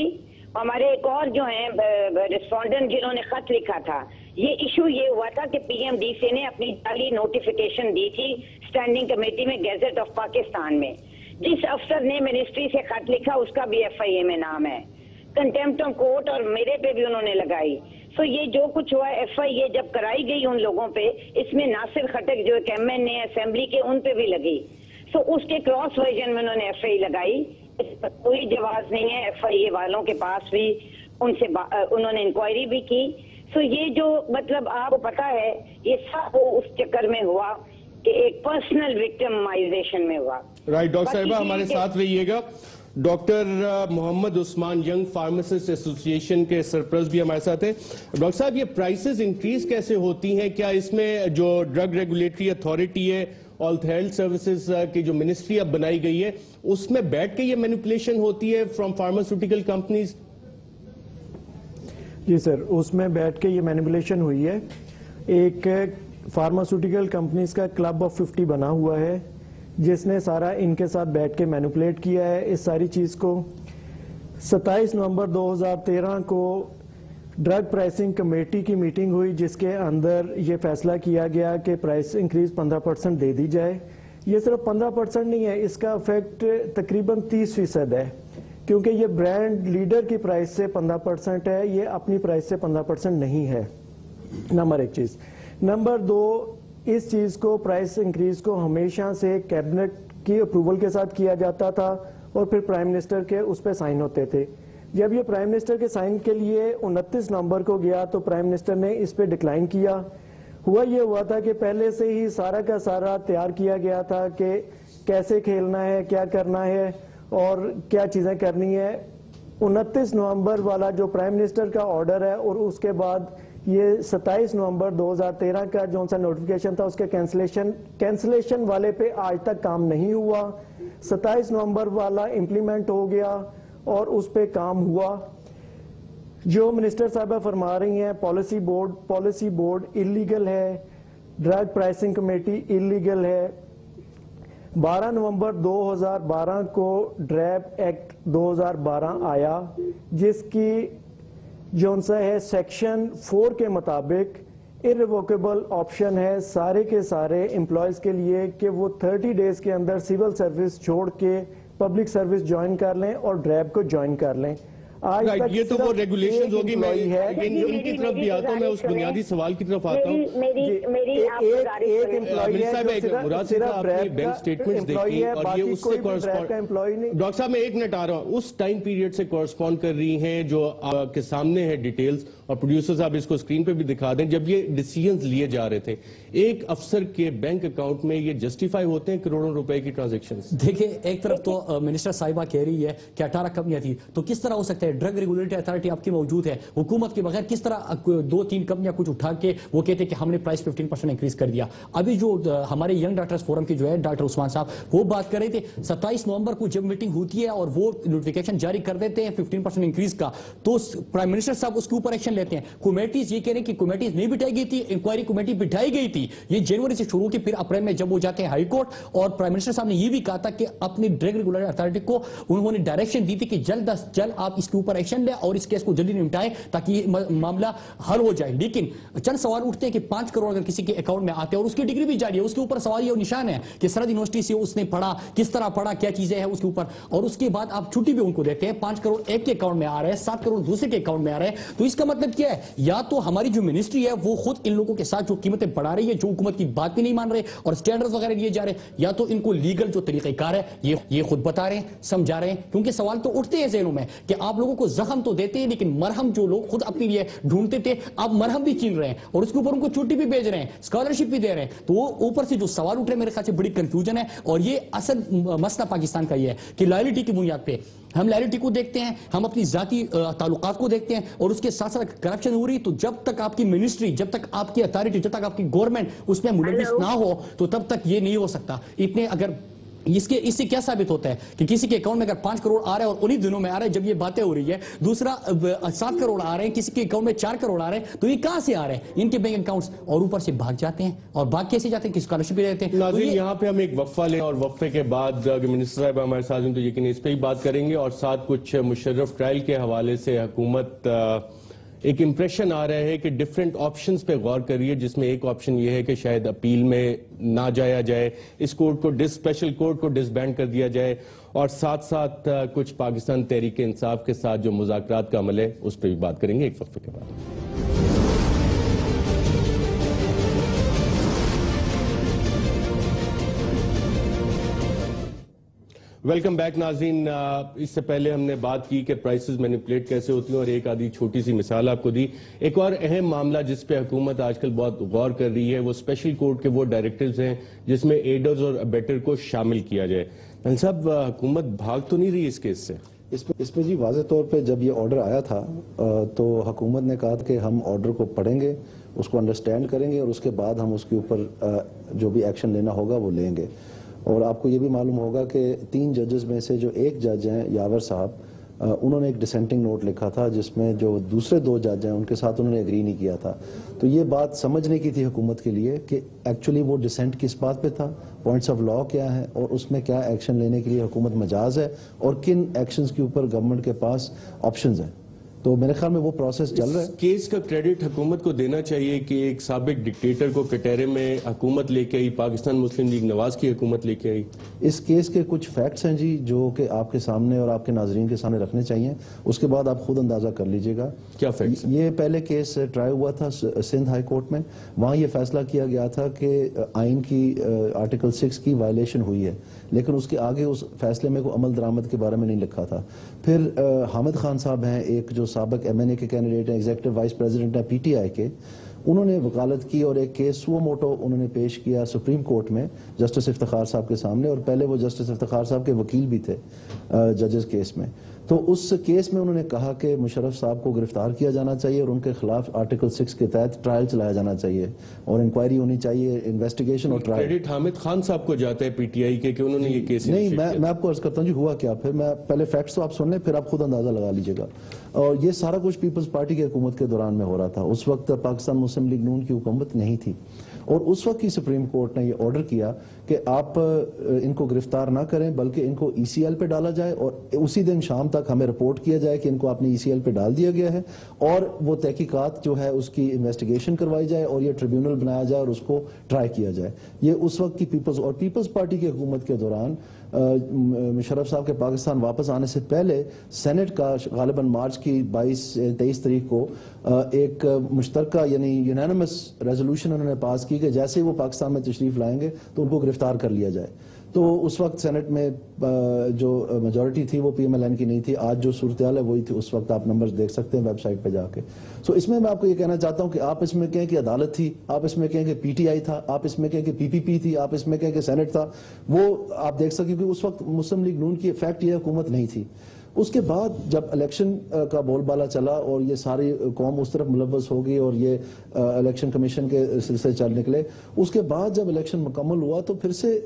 ہمارے ایک اور جو ہیں ریسپونڈنٹ جنہوں نے خط لکھا تھا۔ یہ ایشو یہ ہوا تھا کہ پی ایم ڈی سی نے اپنی جعلی نوٹیفیکیشن دی تھی اسٹینڈنگ کمیٹی میں گیزٹ آف پاکستان میں، جس افسر نے منسٹری سے خط لکھا اس کا بھی ایف آئی اے میں نام ہے، کنٹیمپٹ آف کورٹ، اور میرے پہ بھی انہوں نے لگائی۔ سو یہ جو کچھ ہوا ایف آئی اے جب کرائی گئی ان لوگوں پہ، اس میں ناصر خٹک جو ایک ایم این اے اسمبلی کے، ان پہ بھی لگی۔ سو اس کے کراس ورژن میں انہوں نے ایف آئی اے لگائی، اس پر کوئی جواز نہیں ہے۔ ایف آئی اے والوں کے پاس بھی ان سے انہوں نے انکوائری بھی کی۔ سو یہ جو مطلب آپ کو پتا ہے، یہ سب اس چکر میں ہوا کہ ایک پرسنل وکٹمائزیشن میں ہوا۔ رائٹ، ڈاکٹر صاحبہ ہمارے ساتھ رہیے گا۔ Doctor Muhammad Usman young pharmacist ایسوسی ایشن کے سرپرست بھی ہمارے ساتھ ہیں۔ ڈاکٹر صاحب، یہ پرائسز انکریز کیسے ہوتی ہیں؟ کیا اس میں جو ڈرگ ریگولیٹری اتھارٹی ہے، ہیلتھ سروسز کی جو منسٹری اب بنائی گئی ہے، اس میں بیٹھ کے یہ مینیپولیشن ہوتی ہے فرام فارماسیوٹیکل کمپنیز؟ جی سر، اس میں بیٹھ کے یہ مینیپولیشن ہوئی ہے۔ ایک فارماسیوٹیکل کمپنیز کا کلب آف 50 بنا ہوا ہے جس نے سارا ان کے ساتھ بیٹھ کے مینیپولیٹ کیا ہے اس ساری چیز کو۔ 27 نومبر 2013 کو ڈرگ پرائسنگ کمیٹی کی میٹنگ ہوئی جس کے اندر یہ فیصلہ کیا گیا کہ پرائس انکریز 15% دے دی جائے۔ یہ صرف 15% نہیں ہے، اس کا افیکٹ تقریباً 30% ہے، کیونکہ یہ برانڈ لیڈر کی پرائس سے 15% ہے، یہ اپنی پرائس سے 15% نہیں ہے۔ نمبر ایک چیز۔ نمبر دو، اس چیز کو پرائس انکریز کو ہمیشہ سے کیبنٹ کی اپروول کے ساتھ کیا جاتا تھا اور پھر پرائم منسٹر کے اس پہ سائن ہوتے تھے۔ جب یہ پرائم منسٹر کے سائن کے لیے 29 نومبر کو گیا تو پرائم منسٹر نے اس پہ ڈکلائن کیا۔ یہ ہوا تھا کہ پہلے سے ہی سارا کا سارا تیار کیا گیا تھا کہ کیسے کھیلنا ہے، کیا کرنا ہے اور کیا چیزیں کرنی ہے۔ 29 نومبر والا جو پرائم منسٹر کا آرڈر ہے اور اس کے بعد یہ 27 نومبر 2013 کا جو سا نوٹیفیکیشن تھا اس کے کینسلیشن والے پہ آج تک کام نہیں ہوا۔ 27 نومبر والا امپلیمنٹ ہو گیا اور اس پہ کام ہوا۔ جو منسٹر صاحبہ فرما رہی ہیں پالیسی بورڈ اللیگل ہے، ڈرگ پرائسنگ کمیٹی اللیگل ہے۔ 12 نومبر 2012 کو ڈریب ایکٹ 2012 آیا جس کی جونسا ہے سیکشن 4 کے مطابق irrevocable آپشن ہے سارے کے سارے امپلائیز کے لیے کہ وہ 30 ڈیز کے اندر سول سروس چھوڑ کے پبلک سروس جوائن کر لیں اور ڈریب کو جوائن کر لیں۔ آج تک یہ تو وہ صرف ریگولیشنز ایک ہوگی. میں employee ہے. ان کی طرف بھی آتا ہوں, میں اس بنیادی سوال کی طرف آتا ہوں. ایک امپلائی ہے مراد صاحب آپ نے بینک سٹیٹمنٹس دیکھی اور یہ اس سے کورسپونڈ, ڈاکٹر صاحب میں 1 منٹ آ رہا ہوں, اس ٹائم پیریڈ سے کورسپونڈ کر رہی ہیں جو آپ کے سامنے ہے ڈیٹیلز, اور پروڈیوسر صاحب اس کو اسکرین پہ بھی دکھا دیں, جب یہ ڈیسیژنز لیے جا رہے تھے ایک افسر کے بینک اکاؤنٹ میں, یہ جسٹیفائی ہوتے ہیں کروڑوں روپے کی ٹرانزیکشنز؟ دیکھیں ایک طرف تو منسٹر صاحبہ کہہ رہی ہے کہ 18 کمپنیاں تھی, تو کس طرح ہو سکتا ہے؟ ڈرگ ریگولیٹری اتھارٹی آپ کی موجود ہے, حکومت کے بغیر کس طرح 2-3 کمپنیاں کچھ اٹھا کے وہ کہتے ہیں کہ ہم نے پرائس 15% انکریز کر دیا. ابھی جو ہمارے ینگ ڈاکٹرز فورم کے جو ہے ڈاکٹر عثمان صاحب وہ بات کر رہے تھے 27 نومبر کو جب میٹنگ ہوتی ہے اور وہ نوٹیفیکیشن جاری کر دیتے ہیں 15% انکریز کا, تو پرائم منسٹر صاحب اس کے اوپر ایکشن لیتے ہیں. کمیٹیز یہ کہہ رہے ہیں کہ کمیٹیز نہیں بٹھائی گئی تھی, انکوائری کمیٹی بٹھائی گئی تھی, یہ جنوری سے شروع کی, پھر اپریل میں جب وہ جاتے ہیں ہائی کورٹ, اور پرائم منسٹر صاحب نے یہ بھی کہا تھا کہ اپنی ڈرگ ریگولیٹری اتھارٹی کو انہوں نے ڈائریکشن دی تھی کہ جلد از جلد آپ اس کے اوپر ایکشن لیں اور اس کیس کو جلدی نمٹائیں تاکہ یہ معاملہ حل ہو جائے. لیکن چند سوال اٹھتے ہیں کہ 5 کروڑ اگر کسی کے اکاؤنٹ میں آتے ہیں اور اس کی ڈگری بھی جاری ہے, اس کے اوپر سوال یہ نشان ہے کہ سرحد یونیورسٹی سے اس نے پڑھا, کس طرح پڑھا, کیا چیزیں ہیں اس کے اوپر, اور اس کے بعد آپ چھٹی بھی ان کو دیتے ہیں. 5 کروڑ ایک کے اکاؤنٹ میں آ رہے ہیں, 7 کروڑ دوسرے کے اکاؤنٹ میں آ رہے ہیں. تو اس کا مطلب کیا ہے؟ یا تو ہماری جو منسٹری ہے وہ خود ان لوگوں کے ساتھ جو قیمتیں بڑھا رہی ہے, جو حکومت کی بات بھی نہیں مان رہے اور سٹینڈرڈز وغیرہ لیے جا رہے ہیں, یا تو ان کو لیگل جو طریقہ کار ہے یہ خود بتا رہے ہیں, سمجھا رہے ہیں. کیونکہ سوال تو اٹھتے ہیں ذہنوں میں کہ آپ لوگوں کو زخم تو دیتے ہیں لیکن مرہم جو لوگ خود اپنے لیے ڈھونڈتے تھے آپ مرہم بھی چین رہے ہیں اور اس کے اوپر ان کو چھٹی بھی بھیج رہے ہیں, اسکالرشپ بھی دے رہے ہیں. تو وہ اوپر سے جو سوال اٹھ رہے ہیں میرے خیال سے بڑی کنفیوژن ہے. اور یہ اصل مسئلہ پاکستان کا یہ ہے کہ لائلٹی کی بنیاد پہ ہم لائلٹی کو دیکھتے ہیں, ہم اپنی ذاتی تعلقات کو دیکھتے ہیں, اور اس کے ساتھ ساتھ کرپشن ہو رہی. تو جب تک آپ کی منسٹری, جب تک آپ کی اتھارٹی, جب تک آپ کی گورنمنٹ اس میں ملوث نہ ہو تو تب تک یہ نہیں ہو سکتا. اتنے اگر اس سے کیا ثابت ہوتا ہے کہ کسی کے اکاؤنٹ میں اگر 5 کروڑ آ رہا ہے اور انہی دنوں میں آ رہا ہے جب یہ باتیں ہو رہی ہے, دوسرا 7 کروڑ آ رہے ہیں, کسی کے اکاؤنٹ میں 4 کروڑ آ رہے ہیں, تو یہ کہاں سے آ رہے ہیں ان کے بینک اکاؤنٹس, اور اوپر سے بھاگ جاتے ہیں. اور بھاگ کیسے جاتے ہیں کہ اسکالرشپ بھی دیتے ہیں. ناظرین یہاں پہ ہم ایک وقفہ لیں اور وقفے کے بعد اگر منسٹر صاحب ہمارے ساتھ ہیں تو یقین اس پہ ہی بات کریں گے, اور ساتھ کچھ مشرف ٹرائل کے حوالے سے حکومت ایک امپریشن آ رہا ہے کہ ڈیفرنٹ آپشنز پہ غور کریے, جس میں ایک آپشن یہ ہے کہ شاید اپیل میں نہ جایا جائے, اس کورٹ کو اسپیشل کورٹ کو ڈسبینڈ کر دیا جائے, اور ساتھ ساتھ کچھ پاکستان تحریک انصاف کے ساتھ جو مذاکرات کا عمل ہے اس پہ بھی بات کریں گے ایک وقفے کے بعد. ویلکم بیک ناظرین. اس سے پہلے ہم نے بات کی کہ پرائسز مینیپولیٹ کیسے ہوتی ہیں اور ایک آدھی چھوٹی سی مثال آپ کو دی. ایک اور اہم معاملہ جس پہ حکومت آج کل بہت غور کر رہی ہے وہ اسپیشل کورٹ کے وہ ڈائریکٹرز ہیں جس میں ایڈرز اور ابیٹر کو شامل کیا جائے. صاحب حکومت بھاگ تو نہیں رہی اس کیس سے؟ اس میں جی واضح طور پہ جب یہ آرڈر آیا تھا تو حکومت نے کہا کہ ہم آرڈر کو پڑھیں گے, اس کو انڈرسٹینڈ کریں گے اور اس کے بعد ہم اس کے اوپر جو بھی ایکشن لینا ہوگا وہ لیں گے. اور آپ کو یہ بھی معلوم ہوگا کہ 3 ججز میں سے جو ایک جج ہیں یاور صاحب, انہوں نے ایک ڈسینٹنگ نوٹ لکھا تھا جس میں جو دوسرے 2 جج ہیں ان کے ساتھ انہوں نے ایگری نہیں کیا تھا. تو یہ بات سمجھنے کی تھی حکومت کے لیے کہ ایکچولی وہ ڈسینٹ کس بات پہ تھا, پوائنٹس آف لا کیا ہے, اور اس میں کیا ایکشن لینے کے لیے حکومت مجاز ہے, اور کن ایکشنز کے اوپر گورنمنٹ کے پاس آپشنز ہیں. تو میرے خیال میں وہ پروسیس چل رہا ہے. کیس کا کریڈٹ حکومت کو دینا چاہیے کہ ایک سابق ڈکٹیٹر کو کٹہرے میں حکومت لے کے آئی, پاکستان مسلم لیگ نواز کی حکومت لے کے آئی. اس کیس کے کچھ فیکٹس ہیں جی جو کہ آپ کے سامنے اور آپ کے ناظرین کے سامنے رکھنے چاہیے, اس کے بعد آپ خود اندازہ کر لیجئے گا. کیا فیکٹس؟ یہ پہلے کیس ٹرائی ہوا تھا سندھ ہائی کورٹ میں, وہاں یہ فیصلہ کیا گیا تھا کہ آئین کی آرٹیکل 6 کی وائلیشن ہوئی ہے, لیکن اس کے آگے اس فیصلے میں کوئی عمل درآمد کے بارے میں نہیں لکھا تھا. پھر حامد خان صاحب ہیں ایک جو سابق MNA کے کینڈیڈیٹ ہیں, ایگزیکٹو وائس پریزیڈنٹ ہیں PTI کے, انہوں نے وکالت کی اور ایک کیس سو موٹو انہوں نے پیش کیا سپریم کورٹ میں جسٹس افتخار صاحب کے سامنے, اور پہلے وہ جسٹس افتخار صاحب کے وکیل بھی تھے ججز کیس میں. تو اس کیس میں انہوں نے کہا کہ مشرف صاحب کو گرفتار کیا جانا چاہیے اور ان کے خلاف آرٹیکل 6 کے تحت ٹرائل چلایا جانا چاہیے اور انکوائری ہونی چاہیے, انویسٹیگیشن اور ٹرائل. کریڈٹ حامد خان صاحب کو جاتا ہے PTI کے کہ انہوں نے یہ کیس نہیں, میں آپ کو عرض کرتا ہوں جی ہوا کیا. پھر میں پہلے فیکٹس تو آپ سن لیں, پھر آپ خود اندازہ لگا لیجئے گا. اور یہ سارا کچھ پیپلز پارٹی کی حکومت کے دوران میں ہو رہا تھا. اس وقت پاکستان مسلم لیگ نون کی حکومت نہیں تھی, اور اس وقت کی سپریم کورٹ نے یہ آرڈر کیا کہ آپ ان کو گرفتار نہ کریں بلکہ ان کو ECL پہ ڈالا جائے اور اسی دن شام تک ہمیں رپورٹ کیا جائے کہ ان کو اپنی ECL پہ ڈال دیا گیا ہے, اور وہ تحقیقات جو ہے اس کی انویسٹیگیشن کروائی جائے اور یہ ٹریبیونل بنایا جائے اور اس کو ٹرائی کیا جائے. یہ اس وقت کی پیپلز پارٹی کی حکومت کے دوران مشرف صاحب کے پاکستان واپس آنے سے پہلے سینٹ کا غالباً مارچ کی 23 تاریخ کو ایک مشترکہ یعنی یونینمس ریزولوشن انہوں نے پاس کی کہ جیسے ہی وہ پاکستان میں تشریف لائیں گے تو ان کو گرفتار کر لیا جائے. تو اس وقت سینٹ میں جو میجورٹی تھی وہ PMLN کی نہیں تھی. آج جو صورتحال ہے وہی تھی اس وقت, آپ نمبرز دیکھ سکتے ہیں ویب سائٹ پہ جا کے. سو اس میں آپ کو یہ کہنا چاہتا ہوں کہ آپ اس میں کہیں کہ عدالت تھی, آپ اس میں کہیں کہ PTI تھا, آپ اس میں کہیں کہ PPP تھی, آپ اس میں کہیں کہ سینٹ تھا, وہ آپ دیکھ سکتے کہ اس وقت مسلم لیگ نون کی فیکٹ یہ حکومت نہیں تھی. اس کے بعد جب الیکشن کا بول بالا چلا اور یہ ساری قوم اس طرف ملوث ہو گئی اور یہ الیکشن کمیشن کے سلسلے چل نکلے, اس کے بعد جب الیکشن مکمل ہوا تو پھر سے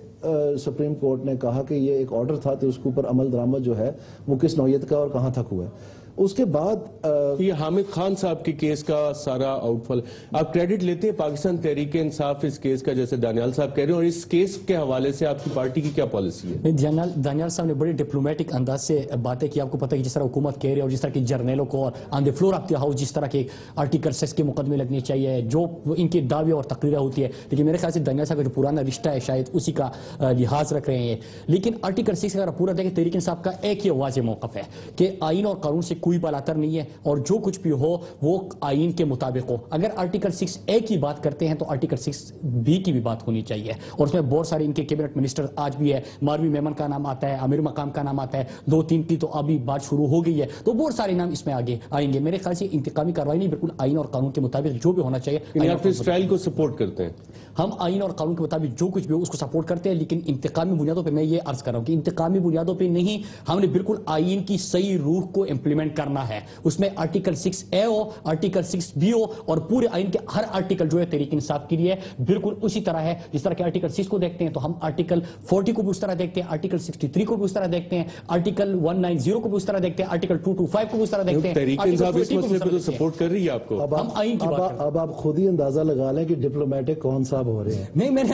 سپریم کورٹ نے کہا کہ یہ ایک آرڈر تھا تو اس کے اوپر عمل درآمد جو ہے وہ کس نوعیت کا اور کہاں تک ہوا ہے. اس کے بعد یہ حامد خان صاحب کی کیس کا سارا آؤٹ فال آپ کریڈٹ لیتے ہیں پاکستان تحریک انصاف اس کیس کا, جیسے دانیال صاحب کہہ رہے ہیں, اور اس کیس کے حوالے سے آپ کی پارٹی کی کیا پالیسی ہے؟ دانیال صاحب نے بڑے ڈپلومیٹک انداز سے باتیں کی. آپ کو پتہ ہے جس طرح حکومت کہہ رہی ہے اور جس طرح کی جرنیلوں کو آن دی فلور آف دی ہاؤس جس طرح کے آرٹیکل 6 کے مقدمے لگنے چاہیے, جو ان کے دعوے اور تقریریں ہوتی ہے, لیکن میرے خیال سے دانیال صاحب کا جو پرانا رشتہ ہے شاید اسی کا لحاظ رکھ رہے ہیں. لیکن آرٹیکل 6 اگر پورا دیکھیں تحریک انصاف کا ایک ہی واضح موقف ہے کہ آئین اور قانون سے کوئی بالاتر نہیں ہے اور جو کچھ بھی ہو وہ آئین کے مطابق ہو. اگر آرٹیکل 6A کی بات کرتے ہیں تو آرٹیکل 6B کی بھی بات ہونی چاہیے, اور اس میں بہت سارے ان کے کیبنٹ منسٹر آج بھی ہے. ماروی میمن کا نام آتا ہے, امیر مقام کا نام آتا ہے, 2-3 کی تو ابھی بات شروع ہو گئی ہے, تو بہت سارے نام اس میں آگے آئیں گے. میرے خیال سے انتقامی کارروائی نہیں, بالکل آئین اور قانون کے مطابق جو بھی ہونا چاہیے. آپ اس ٹرائل کو سپورٹ کرتے ہیں؟ ہم آئین اور قانون کے مطابق جو کچھ بھی ہو اس کو سپورٹ کرتے ہیں, لیکن انتقامی بنیادوں پہ میں یہ عرض کر رہا ہوں کہ انتقامی بنیادوں پہ نہیں, ہم نے بالکل آئین کی صحیح روح کو امپلیمنٹ کرنا ہے. اس میں آرٹیکل 6A ہو, آرٹیکل 6B ہو, اور پورے آئین کے ہر آرٹیکل جو ہے تحریک انصاف کے لیے بالکل اسی طرح ہے. جس طرح کہ آرٹیکل 6 کو دیکھتے ہیں تو ہم آرٹیکل 40 کو بھی اس طرح دیکھتے ہیں, آرٹیکل 63 کو بھی اس طرح دیکھتے ہیں, آرٹیکل 190 کو بھی اس طرح دیکھتے ہیں, آرٹیکل 225 کو بھی اس طرح دیکھتے ہیں. تحریک انصاف اس مسئلے پہ تو سپورٹ کر رہی ہے آپ کو. ہم آئین کی بات کرتے ہیں. اب آپ خود ہی اندازہ لگا لیں کہ ڈپلومیٹک کون صاحب ہو رہے ہیں. نہیں, میں نے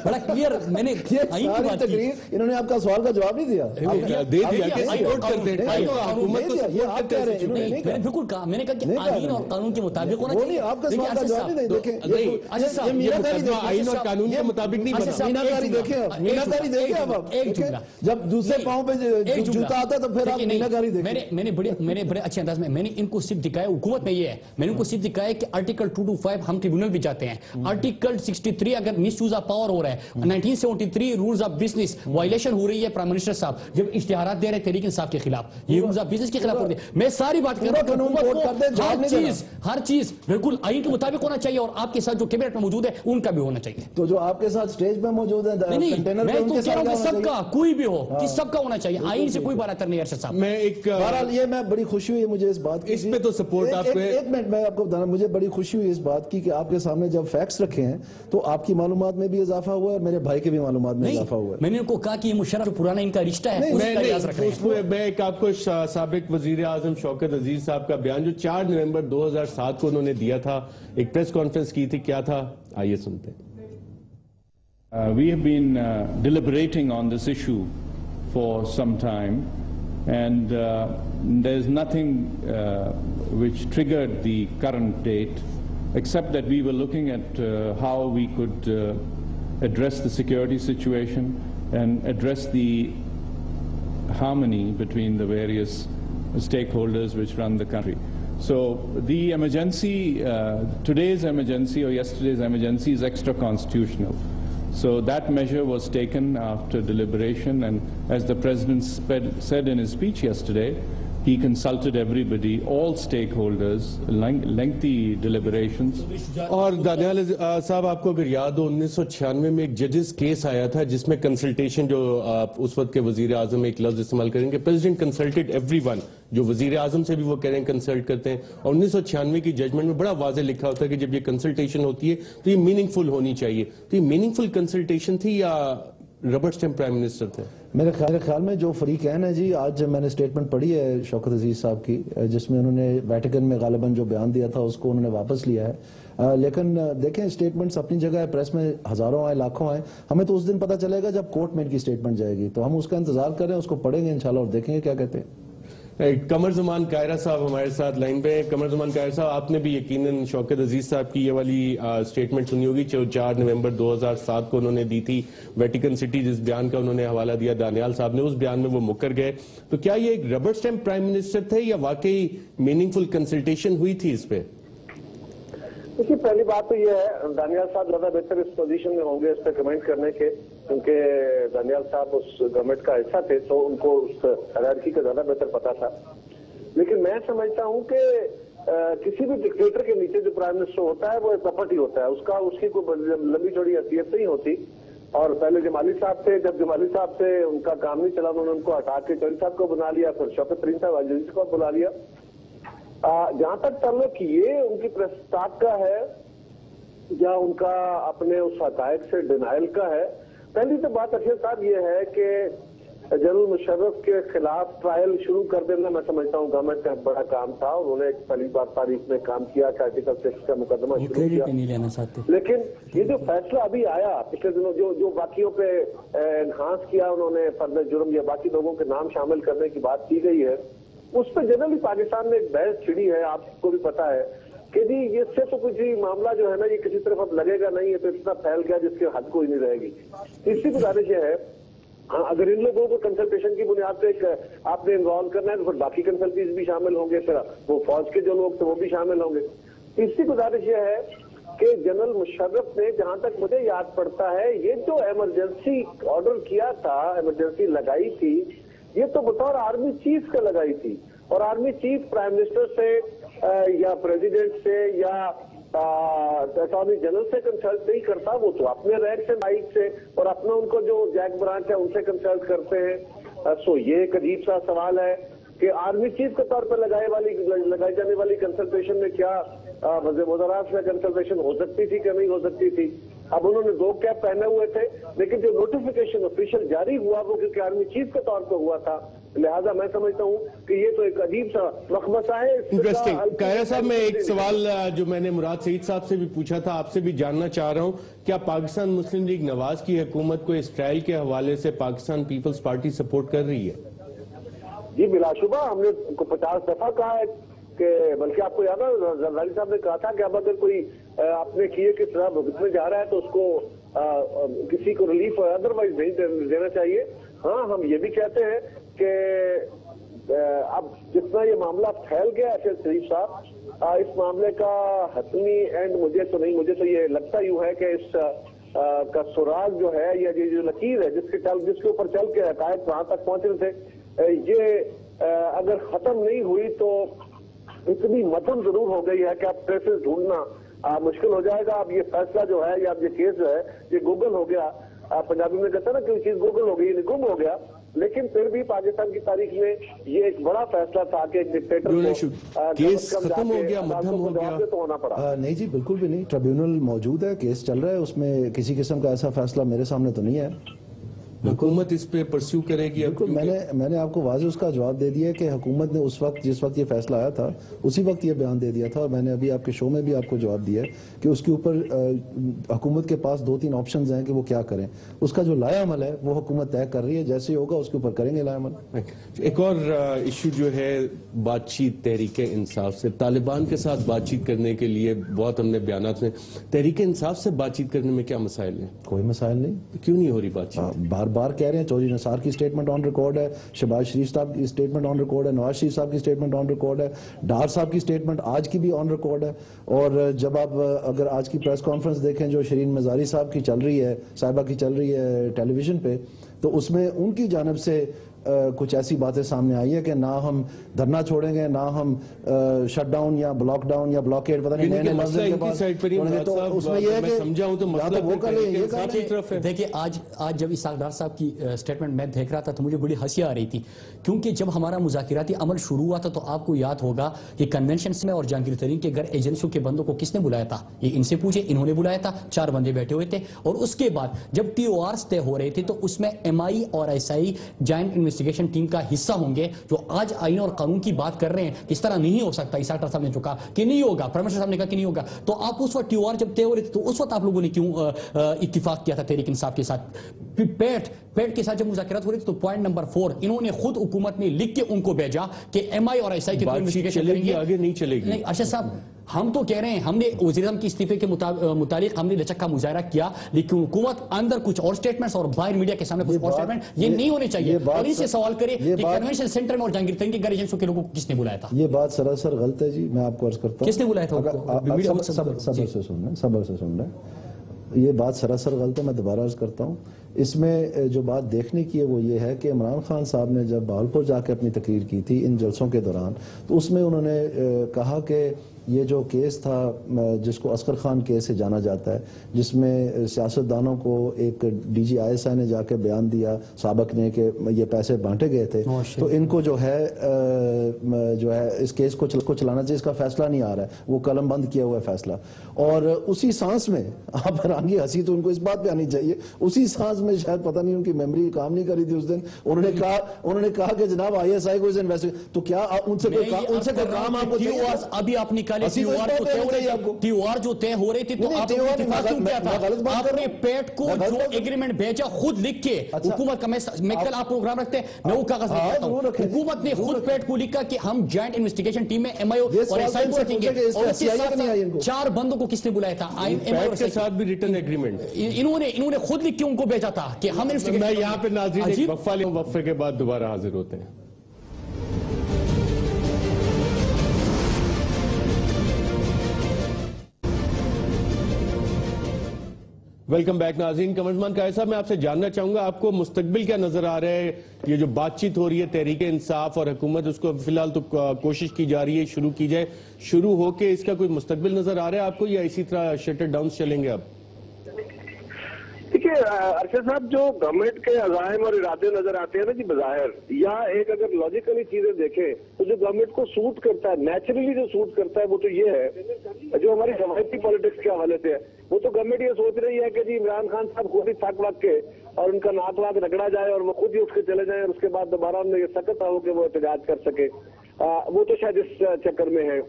بڑا کلیئر میں نے آئین کی بات کی. انہوں نے آپ کا سوال کا جواب نہیں دیا. دے دیا کہ سپورٹ کرتے ہیں حکومت کو سپورٹ کرتے ہیں. میں نے بالکل کہا, میں نے کہا کہ آئین اور قانون کے مطابق ہونا چاہیے. آپ کا سوال کا جواب نہیں. دیکھیں یہ مقدمہ آئین اور قانون کے مطابق نہیں بنا. میناکاری دیکھیں, میناکاری دیکھیں. اب ایک جملہ, جب دوسرے پاؤں پہ جوتا آتا ہے تو پھر آپ میناکاری دیکھیں. میں نے بڑے اچھے انداز میں نے ان کو صرف دکھایا, حکومت میں یہ ہے, میں نے ان کو صرف دکھایا کہ آرٹیکل 225 ہم ٹریبیونل بھی جاتے ہیں. آرٹیکل 63 اگر مس یوز آف پاور ہو رہا ہے, 1973 رولز آف بزنس وائلیشن ہو رہی ہے پرائم منسٹر صاحب جب اشتہارات دے رہے تحریک انصاف کے خلاف, یہ رولز آف بزنس کے خلاف ہو رہے ہیں. میں ساری بات کر رہا ہوں ہر چیز بالکل آئین کے مطابق ہونا چاہیے, اور آپ کے ساتھ جو کیبنٹ میں موجود ہے ان کا بھی ہونا چاہیے. تو جو آپ کے ساتھ سٹیج پہ موجود ہے میں تو کہہ رہا ہوں کہ سب کا, کوئی بھی ہو کہ سب کا ہونا چاہیے, آئین سے کوئی بالاتر نہیں. ارشد صاحب میں ایک بہرحال یہ میں بڑی خوشی ہوئی مجھے اس بات کی, اس پہ تو سپورٹ آپ کو. ایک منٹ میں آپ کو بتانا, مجھے بڑی خوشی ہوئی اس بات کی کہ آپ کے سامنے جب فیکٹس رکھے ہیں تو آپ کی معلومات میں بھی اضافہ ہوا ہے, میرے بھائی کے بھی معلومات میں اضافہ ہوا ہے. میں نے ان کو کہا کہ یہ مشرف پرانا ان کا رشتہ ہے, میں ایک آپ کو سابق وزیر اعظم شوکت عزیز صاحب کا بیان جو 4 نومبر 2007 کو انہوں نے دیا تھا, ایک پریس کانفرنس کی تھی, کیا تھا آئیے سنتے ہیں. We have been deliberating on this issue for some time, and there is nothing which triggered the current date except that we were looking at how we could address the security situation and address the harmony between the various stakeholders which run the country. So the emergency, today's emergency or yesterday's emergency is extra constitutional. So that measure was taken after deliberation, and as the President said in his speech yesterday, he consulted everybody, all stakeholders, lengthy deliberations. اور دانیال صاحب آپ کو اگر یاد ہو 1996 میں ایک ججز case آیا تھا جس میں کنسلٹیشن, جو اس وقت کے وزیر اعظم ایک لفظ استعمال کریں گے, پریزیڈنٹ کنسلٹڈ ایوری ون, جو وزیر اعظم سے بھی وہ کہہ رہے ہیں کنسلٹ کرتے ہیں, اور 1996 کی ججمنٹ میں بڑا واضح لکھا ہوتا ہے کہ جب یہ کنسلٹیشن ہوتی ہے تو یہ میننگ فل ہونی چاہیے. تو یہ میننگ فل کنسلٹیشن تھی یا ربڑ اسٹمپ پرائم منسٹر تھے؟ میرے خیال میں جو فریقین ہے جی, آج میں نے سٹیٹمنٹ پڑھی ہے شوکت عزیز صاحب کی جس میں انہوں نے ویٹیکن میں غالباً جو بیان دیا تھا اس کو انہوں نے واپس لیا ہے, لیکن دیکھیں سٹیٹمنٹس اپنی جگہ ہے, پریس میں ہزاروں آئے, لاکھوں آئے, ہمیں تو اس دن پتہ چلے گا جب کورٹ میں ان کی سٹیٹمنٹ جائے گی, تو ہم اس کا انتظار کریں, اس کو پڑھیں گے انشاءاللہ اور دیکھیں گے کیا کہتے ہیں. قمر زمان قاہرہ صاحب ہمارے ساتھ لائن پہ ہیں. قمر زمان قاہرہ صاحب، آپ نے بھی یقیناً شوکت عزیز صاحب کی یہ والی سٹیٹمنٹ سنی ہوگی جو 4 نومبر 2007 کو انہوں نے دی تھی ویٹیکن سٹی، جس بیان کا انہوں نے حوالہ دیا دانیال صاحب نے. اس بیان میں وہ مکر گئے. تو کیا یہ ایک ربر سٹیمپ پرائم منسٹر تھے یا واقعی میننگ فل کنسلٹیشن ہوئی تھی اس پہ؟ دیکھیے، پہلی بات تو یہ ہے دانیال صاحب زیادہ بہتر اس پوزیشن میں ہوں گے اس پہ کمنٹ کرنے کے، کیونکہ دانیال صاحب اس گورنمنٹ کا حصہ تھے تو ان کو اس ہیرارکی کا زیادہ بہتر پتا تھا. لیکن میں سمجھتا ہوں کہ کسی بھی ڈکٹیٹر کے نیچے جو پرائم منسٹر ہوتا ہے وہ ایک پپٹ ہی ہوتا ہے، اس کی کوئی لمبی چوڑی حیثیت نہیں ہوتی. اور پہلے جمالی صاحب تھے، جب جمالی صاحب سے ان کا کام نہیں چلا انہوں نے ان کو ہٹا کے چوہدری صاحب کو بنا لیا، پھر شوکت ترین صاحب عزیز کو بلا لیا. جہاں تک تعلق یہ ان کی پرستاق کا ہے یا ان کا اپنے اس حقائق سے ڈینائل کا ہے، پہلی تو بات اشرف صاحب یہ ہے کہ جنرل مشرف کے خلاف ٹرائل شروع کر دینا میں سمجھتا ہوں گورنمنٹ کا بڑا کام تھا. انہوں نے ایک پہلی بار تاریخ میں کام کیا کہ آرٹیکل 6 کا مقدمہ شروع کیا. لیکن یہ جو فیصلہ ابھی آیا پچھلے دنوں جو باقیوں پہ انہانس کیا انہوں نے فرد جرم یا باقی لوگوں کے نام شامل کرنے کی بات کی گئی ہے، اس پہ جنرلی پاکستان میں ایک بحث چھڑی ہے. آپ کو بھی پتا ہے کہ جی اس سے تو کچھ معاملہ جو ہے نا یہ کسی طرف اب لگے گا نہیں، یہ تو اتنا پھیل گیا جس کی حد کوئی نہیں رہے گی. تیسری گزارش یہ ہے اگر ان لوگوں کو کنسلٹیشن کی بنیاد پہ آپ نے انوالو کرنا ہے تو پھر باقی کنسلٹیز بھی شامل ہوں گے، پھر وہ فوج کے جو لوگ تھے وہ بھی شامل ہوں گے. تیسری گزارش یہ ہے کہ جنرل مشرف نے جہاں تک مجھے یاد پڑتا ہے یہ جو ایمرجنسی آرڈر کیا تھا، ایمرجنسی لگائی تھی، یہ تو بطور آرمی چیف کا لگائی تھی. اور آرمی چیف پرائم منسٹر سے یا پریزیڈنٹ سے یا اٹارنی جنرل سے کنسلٹ نہیں کرتا، وہ تو اپنے رینک سے مائک سے اور اپنا ان کو جو جیک برانچ ہے ان سے کنسلٹ کرتے ہیں. سو یہ ایک عجیب سا سوال ہے کہ آرمی چیف کے طور پر لگائی جانے والی کنسلٹیشن میں کیا وزیر وزراء سے کنسلٹیشن ہو سکتی تھی کہ نہیں ہو سکتی تھی. اب انہوں نے 2 کیپ پہنے ہوئے تھے لیکن جو نوٹیفیکیشن آفیشیل جاری ہوا وہ کیونکہ آرمی چیف کے طور پر ہوا تھا، لہٰذا میں سمجھتا ہوں کہ یہ تو ایک عجیب سا مخمصہ ہے. انٹرسٹنگ. قاہرہ صاحب، میں ایک سوال جو میں نے مراد سعید صاحب سے بھی پوچھا تھا آپ سے بھی جاننا چاہ رہا ہوں، کیا پاکستان مسلم لیگ نواز کی حکومت کو اس ٹرائل کے حوالے سے پاکستان پیپلز پارٹی سپورٹ کر رہی ہے؟ جی بلا شبہ، ہم نے 50 دفعہ کہا ہے کہ بلکہ آپ کو یاد ہے زرداری صاحب نے کہا تھا کہ اب اگر کوئی اپنے کیے کے سزا بھگتنے جا رہا ہے تو اس کو کسی کو ریلیف ادروائز نہیں دینا چاہیے. ہاں ہم یہ بھی کہتے ہیں کہ اب جتنا یہ معاملہ پھیل گیا اشرف شریف صاحب، اس معاملے کا حتمی اینڈ مجھے تو یہ لگتا یوں ہے کہ اس کا سراغ جو ہے یا یہ جو لکیر ہے جس کے اوپر چل کے حقائق وہاں تک پہنچے تھے، یہ اگر ختم نہیں ہوئی تو اتنی مدم ضرور ہو گئی ہے کہ اب ٹریسز ڈھونڈنا مشکل ہو جائے گا. اب یہ فیصلہ جو ہے یا اب یہ کیس جو ہے یہ گوگل ہو گیا. پنجابی میں کہتا ہے نا کہ چیز گوگل ہو گئی، یعنی گم ہو گیا. لیکن پھر بھی پاکستان کی تاریخ میں یہ ایک بڑا فیصلہ تھا کہ ایک ڈکٹیٹر کو کیس ختم ہو گیا، مدھم ہو گیا تو ہونا پڑا. نہیں جی بالکل بھی نہیں، ٹریبیونل موجود ہے، کیس چل رہا ہے، اس میں کسی قسم کا ایسا فیصلہ میرے سامنے تو نہیں ہے. حکومت اس پہ پرسیو کرے گی؟ میں نے آپ کو واضح اس کا جواب دے دیا کہ حکومت نے جس وقت یہ فیصلہ آیا تھا اسی وقت یہ بیان دے دیا تھا، اور میں نے ابھی آپ کے شو میں بھی آپ کو جواب دیا ہے کہ اس کے اوپر حکومت کے پاس 2-3 آپشنز ہیں کہ وہ کیا کریں. اس کا جو لائحہ عمل ہے وہ حکومت طے کر رہی ہے، جیسے ہی ہوگا اس کے اوپر کریں گے لائحہ عمل. ایک اور ایشو جو ہے بات چیت تحریک انصاف سے، طالبان کے ساتھ بات چیت کرنے کے لیے بہت ہم نے بیانات میں، تحریک انصاف سے بات چیت کرنے میں کیا مسائل ہیں؟ کوئی مسائل نہیں. کیوں نہیں ہو رہی بات چیت؟ بار کہہ رہے ہیں، چودھری نثار کی سٹیٹمنٹ آن ریکارڈ ہے، شہباز شریف صاحب کی سٹیٹمنٹ آن ریکارڈ ہے، نواز شریف صاحب کی سٹیٹمنٹ آن ریکارڈ ہے، ڈار صاحب کی سٹیٹمنٹ آج کی بھی آن ریکارڈ ہے. اور جب آپ اگر آج کی پریس کانفرنس دیکھیں جو شرین مزاری صاحب کی چل رہی ہے، صاحبہ کی چل رہی ہے ٹیلی ویژن پہ، تو اس میں ان کی جانب سے کچھ ایسی باتیں سامنے آئی ہے کہ نہ ہم دھرنا چھوڑیں گے، نہ ہم شٹ ڈاؤن یا بلاک ڈاؤن یا بلاکیڈ، پتہ نہیں نئے لفظ کے بعد تو اس میں یہ ہے کہ سمجھاؤں تو مسئلہ وہ کر لیں یہ کر لیں. دیکھیں آج جب اسحاق ڈار صاحب کی سٹیٹمنٹ میں دیکھ رہا تھا تو مجھے بڑی ہنسی آ رہی تھی، کیونکہ جب ہمارا مذاکراتی عمل شروع ہوا تھا تو آپ کو یاد ہوگا کہ کنونشن میں اور جہانگیر ترین کے گھر ایجنسیوں کے بندوں کو کس نے بلایا تھا؟ یہ ان سے پوچھے، انہوں نے بلایا تھا، 4 بندے بیٹھے ہوئے تھے. اور اس کے بعد جب TORs طے ہو رہے تھے تو اس میں MI اور SI جوائنٹ انویسٹیگیشن ٹیم کا حصہ ہوں گے جو آج آئین اور قانون کی بات کر رہے ہیں اس طرح نہیں ہو سکتا. عیسیٰ ڈاکٹر صاحب نے جو کہا کہ نہیں ہوگا, پرائم منسٹر صاحب نے کہا کہ نہیں ہوگا, تو آپ اس وقت TOR جب طے ہو رہے تھے تو اس وقت آپ لوگوں نے کیوں اتفاق کیا تھا تحریک انصاف کے ساتھ؟ پیٹ کے ساتھ جب مذاکرات ہو رہے تھے تو پوائنٹ نمبر 4 انہوں نے خود حکومت نے لکھ کے ان کو بھیجا کہ MI اور ISI کی انویسٹیگیشن کریں گے, آگے نہیں چلے گی. نہیں ارشد صاحب, ہم تو کہہ رہے ہیں ہم نے وزیر اعظم کے استعفے کے متعلق ہم نے لچک کا مظاہرہ کیا, لیکن حکومت اندر کچھ اور سٹیٹمنٹس اور باہر میڈیا کے سامنے کچھ اور سٹیٹمنٹ یہ نہیں ہونے چاہیے. اور ان سے سوال کرے کہ کنونشن سینٹر میں اور جہانگیر ترین کے گھر ایجنسیوں کے لوگوں کو کس نے بلایا تھا؟ یہ بات سراسر غلط ہے جی, میں آپ کو عرض کرتا ہوں. کس نے بلایا تھا؟ صبر سے سن لیں. یہ بات سراسر غلط ہے, میں دوبارہ عرض کرتا ہوں. اس میں جو بات دیکھنے کی ہے وہ یہ ہے کہ عمران خان صاحب نے جب بہاولپور جا کے اپنی تقریر کی تھی ان جلسوں کے دوران, تو اس میں انہوں نے کہا کہ یہ جو کیس تھا جس کو اصغر خان کیس سے جانا جاتا ہے, جس میں سیاستدانوں کو ایک DG ISI نے جا کے بیان دیا سابق نے کہ یہ پیسے بانٹے گئے تھے, تو ان کو جو ہے اس کیس کو چلانا چاہیے, اس کا فیصلہ نہیں آ رہا ہے, وہ قلم بند کیا ہوا ہے فیصلہ. اور اسی سانس میں آپ حیرانگی ہنسی تو ان کو اس بات پہ آنی چاہیے, اسی سانس میں شاید پتہ نہیں ان کی میموری کام نہیں کری تھی اس دن, انہوں نے کہا کہ جناب ISI کو اس انویسٹیگیشن, تو کیا ان سے کوئی کام آپ کو چاہیے؟ ابھی آپ نکالے TOR جو طے ہو رہے تھے تو آپ نے اتفاق کیوں کیا تھا؟ آپ نے پیٹ کو جو ایگریمنٹ بھیجا خود لکھ کے حکومت کا, میں کل آپ پروگرام رکھتے ہیں میں وہ کاغذ لے آتا ہوں, حکومت نے خود پیٹ کو لکھا کہ ہم جوائنٹ انویسٹیگیشن ٹیم میں MIO اور SI کو رکھیں گے, اور اس کے ساتھ 4 بندوں کو کس نے بلایا تھا؟ پیٹ کے ساتھ بھی ریٹن ایگریمنٹ انہوں نے خود لکھ کے ان کو بھیجا تھا کہ ہم میں یہاں پہ ناظرین ایک وقفہ لیں, وقفے کے بعد دوبارہ حاضر ہوتے ہیں. ویلکم بیک ناظرین. قمرزمان قائد صاحب, میں آپ سے جاننا چاہوں گا آپ کو مستقبل کیا نظر آ رہا ہے؟ یہ جو بات چیت ہو رہی ہے تحریک انصاف اور حکومت, اس کو فی الحال تو کوشش کی جا رہی ہے شروع کی جائے, شروع ہو کے اس کا کوئی مستقبل نظر آ رہا ہے آپ کو, یا اسی طرح شٹر ڈاؤنز چلیں گے اب؟ دیکھیے ارشد صاحب, جو گورنمنٹ کے عزائم اور ارادے نظر آتے ہیں نا جی بظاہر, یا ایک اگر لاجیکلی چیزیں دیکھیں تو جو گورنمنٹ کو سوٹ کرتا ہے, نیچرلی جو سوٹ کرتا ہے وہ تو یہ ہے جو ہماری روایتی پالیٹکس کے حوالے سے ہے. وہ تو گورنمنٹ یہ سوچ رہی ہے کہ جی عمران خان صاحب خود ہی تھک وک کے اور ان کا ناک واک رگڑا جائے اور وہ خود ہی اٹھ کے چلے جائیں, اور اس کے بعد دوبارہ ان میں یہ سخت ہو کہ وہ احتجاج کر سکے. وہ تو شاید اس چکر میں ہے.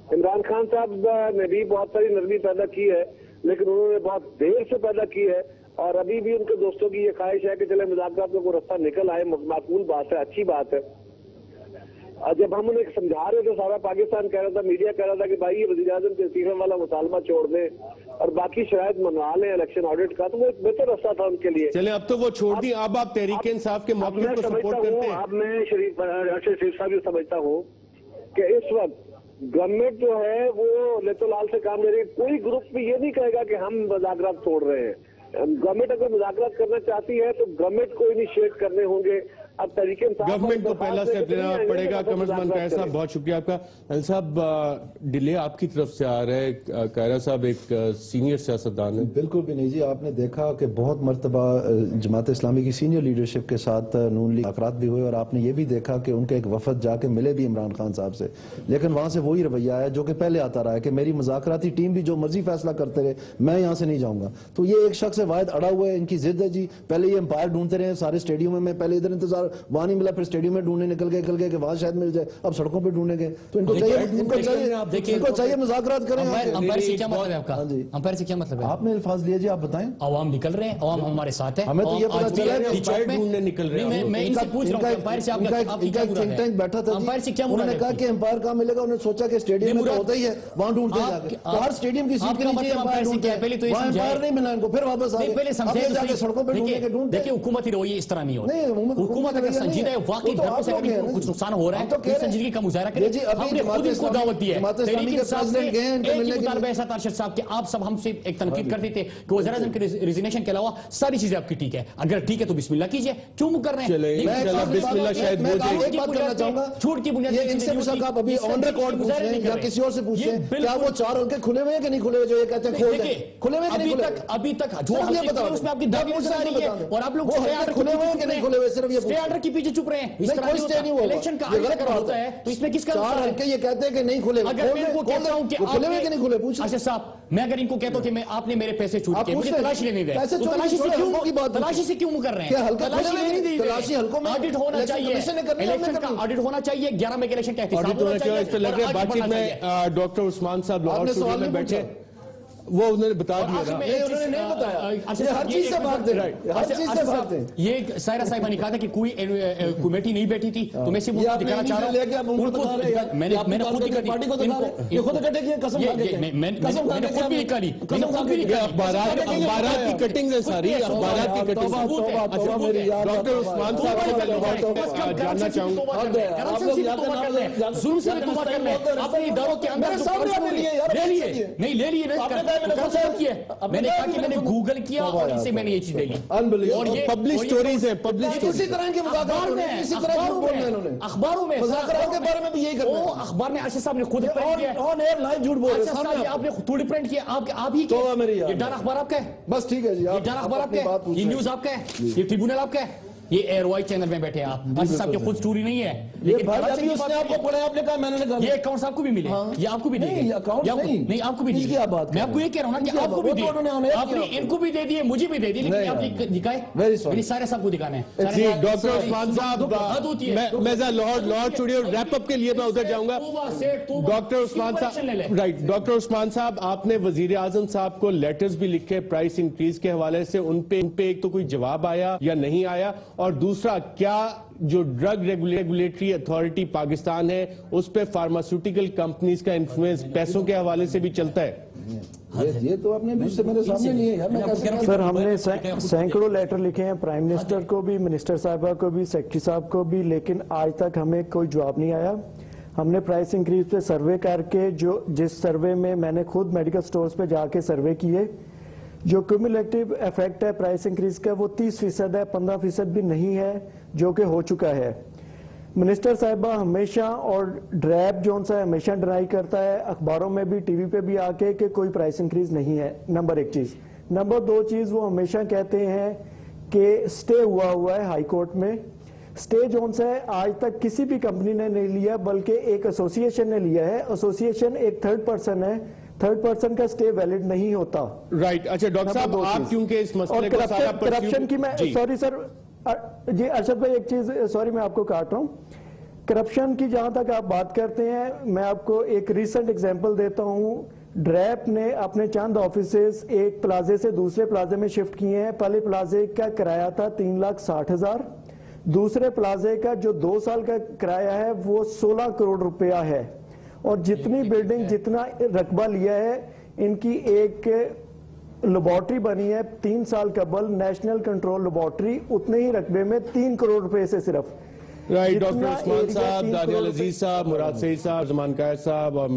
عمران خان صاحب نے بھی بہت ساری نرمی پیدا کی ہے, لیکن انہوں نے بہت دیر سے پیدا کی ہے, اور ابھی بھی ان کے دوستوں کی یہ خواہش ہے کہ چلے مذاکرات میں کوئی رستہ نکل آئے. معقول بات ہے, اچھی بات ہے. جب ہم انہیں سمجھا رہے تھے, سارا پاکستان کہہ رہا تھا, میڈیا کہہ رہا تھا کہ بھائی یہ وزیر اعظم کے استعفے والا مطالبہ چھوڑ دیں اور باقی شرائط منوا لیں الیکشن آڈٹ کا, تو وہ ایک بہتر رستہ تھا ان کے لیے. چلیں اب تو وہ چھوڑ دی, اب آپ تحریک انصاف کے موقف کو سپورٹ کرتے ہیں. اب میں شریف صاحب یہ سمجھتا ہوں کہ اس وقت گورنمنٹ جو ہے وہ لیتو لال سے کام لے رہی ہے. کوئی گروپ بھی یہ نہیں کہے گا کہ ہم مذاکرات چھوڑ رہے ہیں. گورنمنٹ اگر مذاکرات کرنا چاہتی ہے تو گورنمنٹ کو انیشیٹ کرنے ہوں گے. اب طریقے گورنمنٹ کو پہلا اسٹیپ لینا پڑے گا. قمرزمان قائد صاحب بہت شکریہ آپ کا. علی صاحب, ڈیلے آپ کی طرف سے آ رہا ہے, قائرہ صاحب ایک سینئر سیاستدان ہیں. بالکل بھی نہیں جی, آپ نے دیکھا کہ بہت مرتبہ جماعت اسلامی کی سینئر لیڈرشپ کے ساتھ نون لیگ مذاکرات بھی ہوئے, اور آپ نے یہ بھی دیکھا کہ ان کے ایک وفد جا کے ملے بھی عمران خان صاحب سے, لیکن وہاں سے وہی رویہ ہے جو کہ پہلے آتا رہا ہے کہ میری مذاکراتی ٹیم بھی جو مرضی فیصلہ کرتے رہے, میں یہاں سے نہیں جاؤں گا. تو یہ ایک شخص واحد اڑا ہوا ہے, ان کی ضد ہے جی. پہلے یہ امپائر ڈھونڈتے رہے سارے اسٹیڈیوم میں, پہلے ادھر انتظار وہاں نہیں ملا, پھر اسٹیڈیم میں ڈھونڈنے نکل گئے کہ وہاں شاید مل جائے, اب سڑکوں پہ ڈھونڈنے گئے. تو ان کو چاہیے مذاکرات کریں. امپائر سے کیا مطلب ہے آپ کا؟ امپائر سے کیا مطلب ہے؟ آپ نے الفاظ لیے جی, آپ بتائیں. عوام نکل رہے ہیں, عوام ہمارے ساتھ ہے. ہمیں تو یہ پتہ چلا ہے امپائر ڈھونڈنے نکل رہے ہیں. میں ان سے پوچھ رہا ہوں امپائر سے آپ کا تھنک ٹینک بیٹھا تھا, امپائر سے کیا مراد ہے؟ انہوں نے کہا کہ امپائر کہاں ملے گا, انہوں نے سوچا کہ اسٹیڈیم میں تو ہوتا ہی ہے, وہاں ڈھونڈتے جا کے. ہر اسٹیڈیم کی سیٹ کے نیچے امپائر ڈھونڈتے ہیں, وہاں امپائر نہیں ملا ان کو, پھر واپس آ گئے. پہلے سمجھیں جا کے سڑکوں پہ ڈھونڈنے کے ڈھونڈتے. دیکھیں حکومتی رویہ اس طرح نہیں ہوتا. حکومت اگر سنجیدہ ہے, واقعی دھرموں سے کچھ نقصان ہو رہا ہے, سنجیدگی کا مظاہرہ کریں. ہم نے خود ان کو دعوت دی ہے. تحریک انصاف نے ایک ہی مطالبہ ایسا تھا ارشد صاحب کہ آپ سب ہم سے ایک تنقید کرتے تھے کہ وزیر اعظم کے ریزگنیشن کے علاوہ ساری چیزیں آپ کی ٹھیک ہے, اگر ٹھیک ہے تو بسم اللہ کیجئے, کیوں کر رہے ہیں؟ بسم اللہ شاید وہ ایک بات کرنا چاہوں گا, چھوٹ کی بنیاد یہ ان سے مشک آپ ابھی آن ریکارڈ پوچھ رہے ہیں یا کسی اور سے پوچھ رہے ہیں, کیا وہ 4 ان کے کھلے ہوئے ہیں کہ نہیں کھلے ہوئے, جو یہ کہتے ہیں کھول دیں, کھلے ہوئے کہ نہیں کھلے ہوئے؟ ابھی تک جو ہم نے اس میں آپ کی دعوت آ رہی ہے, اور آپ لوگ کھلے ہوئے ہیں کہ نہیں کھلے ہوئے, صرف یہ آرڈر کے پیچھے چپ رہے ہیں. اس طرح کوئی سٹے نہیں ہوا. الیکشن کا آرڈر ہوتا ہے تو اس میں کس کا چار ہلکے یہ کہتے ہیں کہ نہیں کھلے. اگر میں ان کو کہتا ہوں کہ کھلے ہوئے کہ نہیں کھلے پوچھ. اچھا صاحب میں اگر ان کو کہتا ہوں کہ آپ نے میرے پیسے چوری کیے, مجھے تلاشی لینے دیں, پیسے تلاشی سے کیوں کر رہے ہیں؟ تلاشی حلقوں میں آڈٹ ہونا چاہیے, الیکشن کا آڈٹ ہونا چاہیے, 11 میں الیکشن کا احتساب ہونا چاہیے. اس پہ لگ رہا ہے بات چیت میں ڈاکٹر عثمان صاحب لاہور اسٹوڈیو میں بیٹھے, وہ انہوں نے بتا دیا تھا. انہوں نے نہیں بتایا, ہر چیز سے بھاگتے ہیں, ہر چیز سے بھاگتے ہیں. یہ سائرہ صاحبہ نے کہا تھا کہ کوئی کمیٹی نہیں بیٹھی تھی, تو میں سے وہ دکھانا چاہ رہا ہوں. میں نے خود نکالی, اخبارات کی کٹنگ ہے ساری, اخبارات کی کٹنگ. ڈاکٹر عثمان صاحب جاننا چاہوں گا, ظلم سے بھی توبہ کرنا ہے, اپنے اداروں کے اندر لے لیے, نہیں لے لیے, میں نے کہا کہ میں نے گوگل کیا اور ان سے میں نے یہ چیز لے لی. پبلش سٹوریز ہیں, پبلش اسی طرح کے مذاکرات ہیں, اسی طرح جھوٹ بول رہے ہیں انہوں نے. اخباروں میں مذاکرات کے بارے میں بھی یہی کرنا ہے. اخبار میں ارشد صاحب نے خود پرنٹ کیا, آن ایئر لائیو جھوٹ بول رہے ہیں سامنے. آپ نے خود پرنٹ کیا, آپ ہی کیا, یہ ڈان اخبار آپ کا ہے, بس ٹھیک ہے جی, یہ ڈان اخبار آپ کا ہے, یہ نیوز آپ کا ہے, یہ ٹریبیونل آپ کا ہے, یہ ایئر وائٹ چینل میں بیٹھے آپ. ارشد صاحب کی خود سٹوری نہیں ہے, لیکن آپ کو پڑھا, آپ نے کہا, میں نے کہا یہ اکاؤنٹس آپ کو بھی ملے, یہ آپ کو بھی دے دیے, نہیں آپ کو بھی نہیں, میں آپ کو یہ کہہ رہا ہوں نا کہ آپ کو بھی دیے, آپ نے ان کو بھی دے دیے, مجھے بھی دے دیے, لیکن آپ نے دکھائے, میری سارے صاحب کو دکھانا ہے. جی ڈاکٹر عثمان صاحب, میں لاہور اسٹوڈیو ریپ اپ کے لیے میں ادھر جاؤں گا. ڈاکٹر عثمان صاحب, رائٹ, ڈاکٹر عثمان صاحب, آپ نے وزیر اعظم صاحب کو لیٹرز بھی لکھے پرائس انکریز کے حوالے سے, ان پہ ایک تو کوئی جواب آیا یا نہیں آیا, اور دوسرا کیا جو ڈرگ ریگولیٹری اتھارٹی پاکستان ہے اس پہ فارماسیوٹیکل کمپنیز کا انفلوئنس پیسوں کے حوالے سے بھی چلتا ہے؟ یہ تو آپ نے بھی میرے سامنے نہیں ہے سر. ہم نے سینکڑوں لیٹر لکھے ہیں, پرائم منسٹر کو بھی, منسٹر صاحبہ کو بھی, سیکرٹری صاحب کو بھی, لیکن آج تک ہمیں کوئی جواب نہیں آیا. ہم نے پرائس انکریز پہ سروے کر کے, جس سروے میں میں نے خود میڈیکل سٹورز پہ جا کے سروے کیے, جو کیومولیٹیو ایفیکٹ ہے پرائس انکریز کا وہ 30% ہے, 15% بھی نہیں ہے جو کہ ہو چکا ہے. منسٹر صاحبہ ہمیشہ, اور ڈریب جون سا ہمیشہ ڈرائی کرتا ہے اخباروں میں بھی, ٹی وی پہ بھی آ کے, کہ کوئی پرائس انکریز نہیں ہے. نمبر 1 چیز. نمبر 2 چیز, وہ ہمیشہ کہتے ہیں کہ سٹے ہوا ہے ہائی کورٹ میں. سٹے جون سا ہے آج تک کسی بھی کمپنی نے نہیں لیا, بلکہ ایک ایسوسیشن نے لیا ہے. ایسوسیشن ایک تھرڈ پرسن ہے, تھرڈ پرسن کا سٹے ویلڈ نہیں ہوتا. رائٹ, اچھا ڈاکٹر صاحب, آپ کیونکہ اس مسئلے کو سارا کرپشن کی, میں سوری سر جی ارشد بھائی ایک چیز, سوری میں آپ کو کاٹ رہا ہوں. کرپشن کی جہاں تک آپ بات کرتے ہیں, میں آپ کو ایک ریسنٹ ایگزامپل دیتا ہوں. ڈریپ نے اپنے چند آفیسز ایک پلازے سے دوسرے پلازے میں شفٹ کیے ہیں. پہلے پلازے کا کرایہ تھا 3,60,000, دوسرے پلازے کا جو 2 سال کا کرایہ ہے وہ 16 کروڑ روپیہ ہے. اور جتنی بلڈنگ, جتنا رقبہ لیا ہے, ان کی ایک لیبارٹری بنی ہے 3 سال قبل, نیشنل کنٹرول لیبارٹری, اتنے ہی رقبے میں 3 کروڑ روپے سے صرف. رائٹ, ڈاکٹر عثمان صاحب, دانیال عزیز صاحب, مراد سعید صاحب, زمان قائد صاحب اور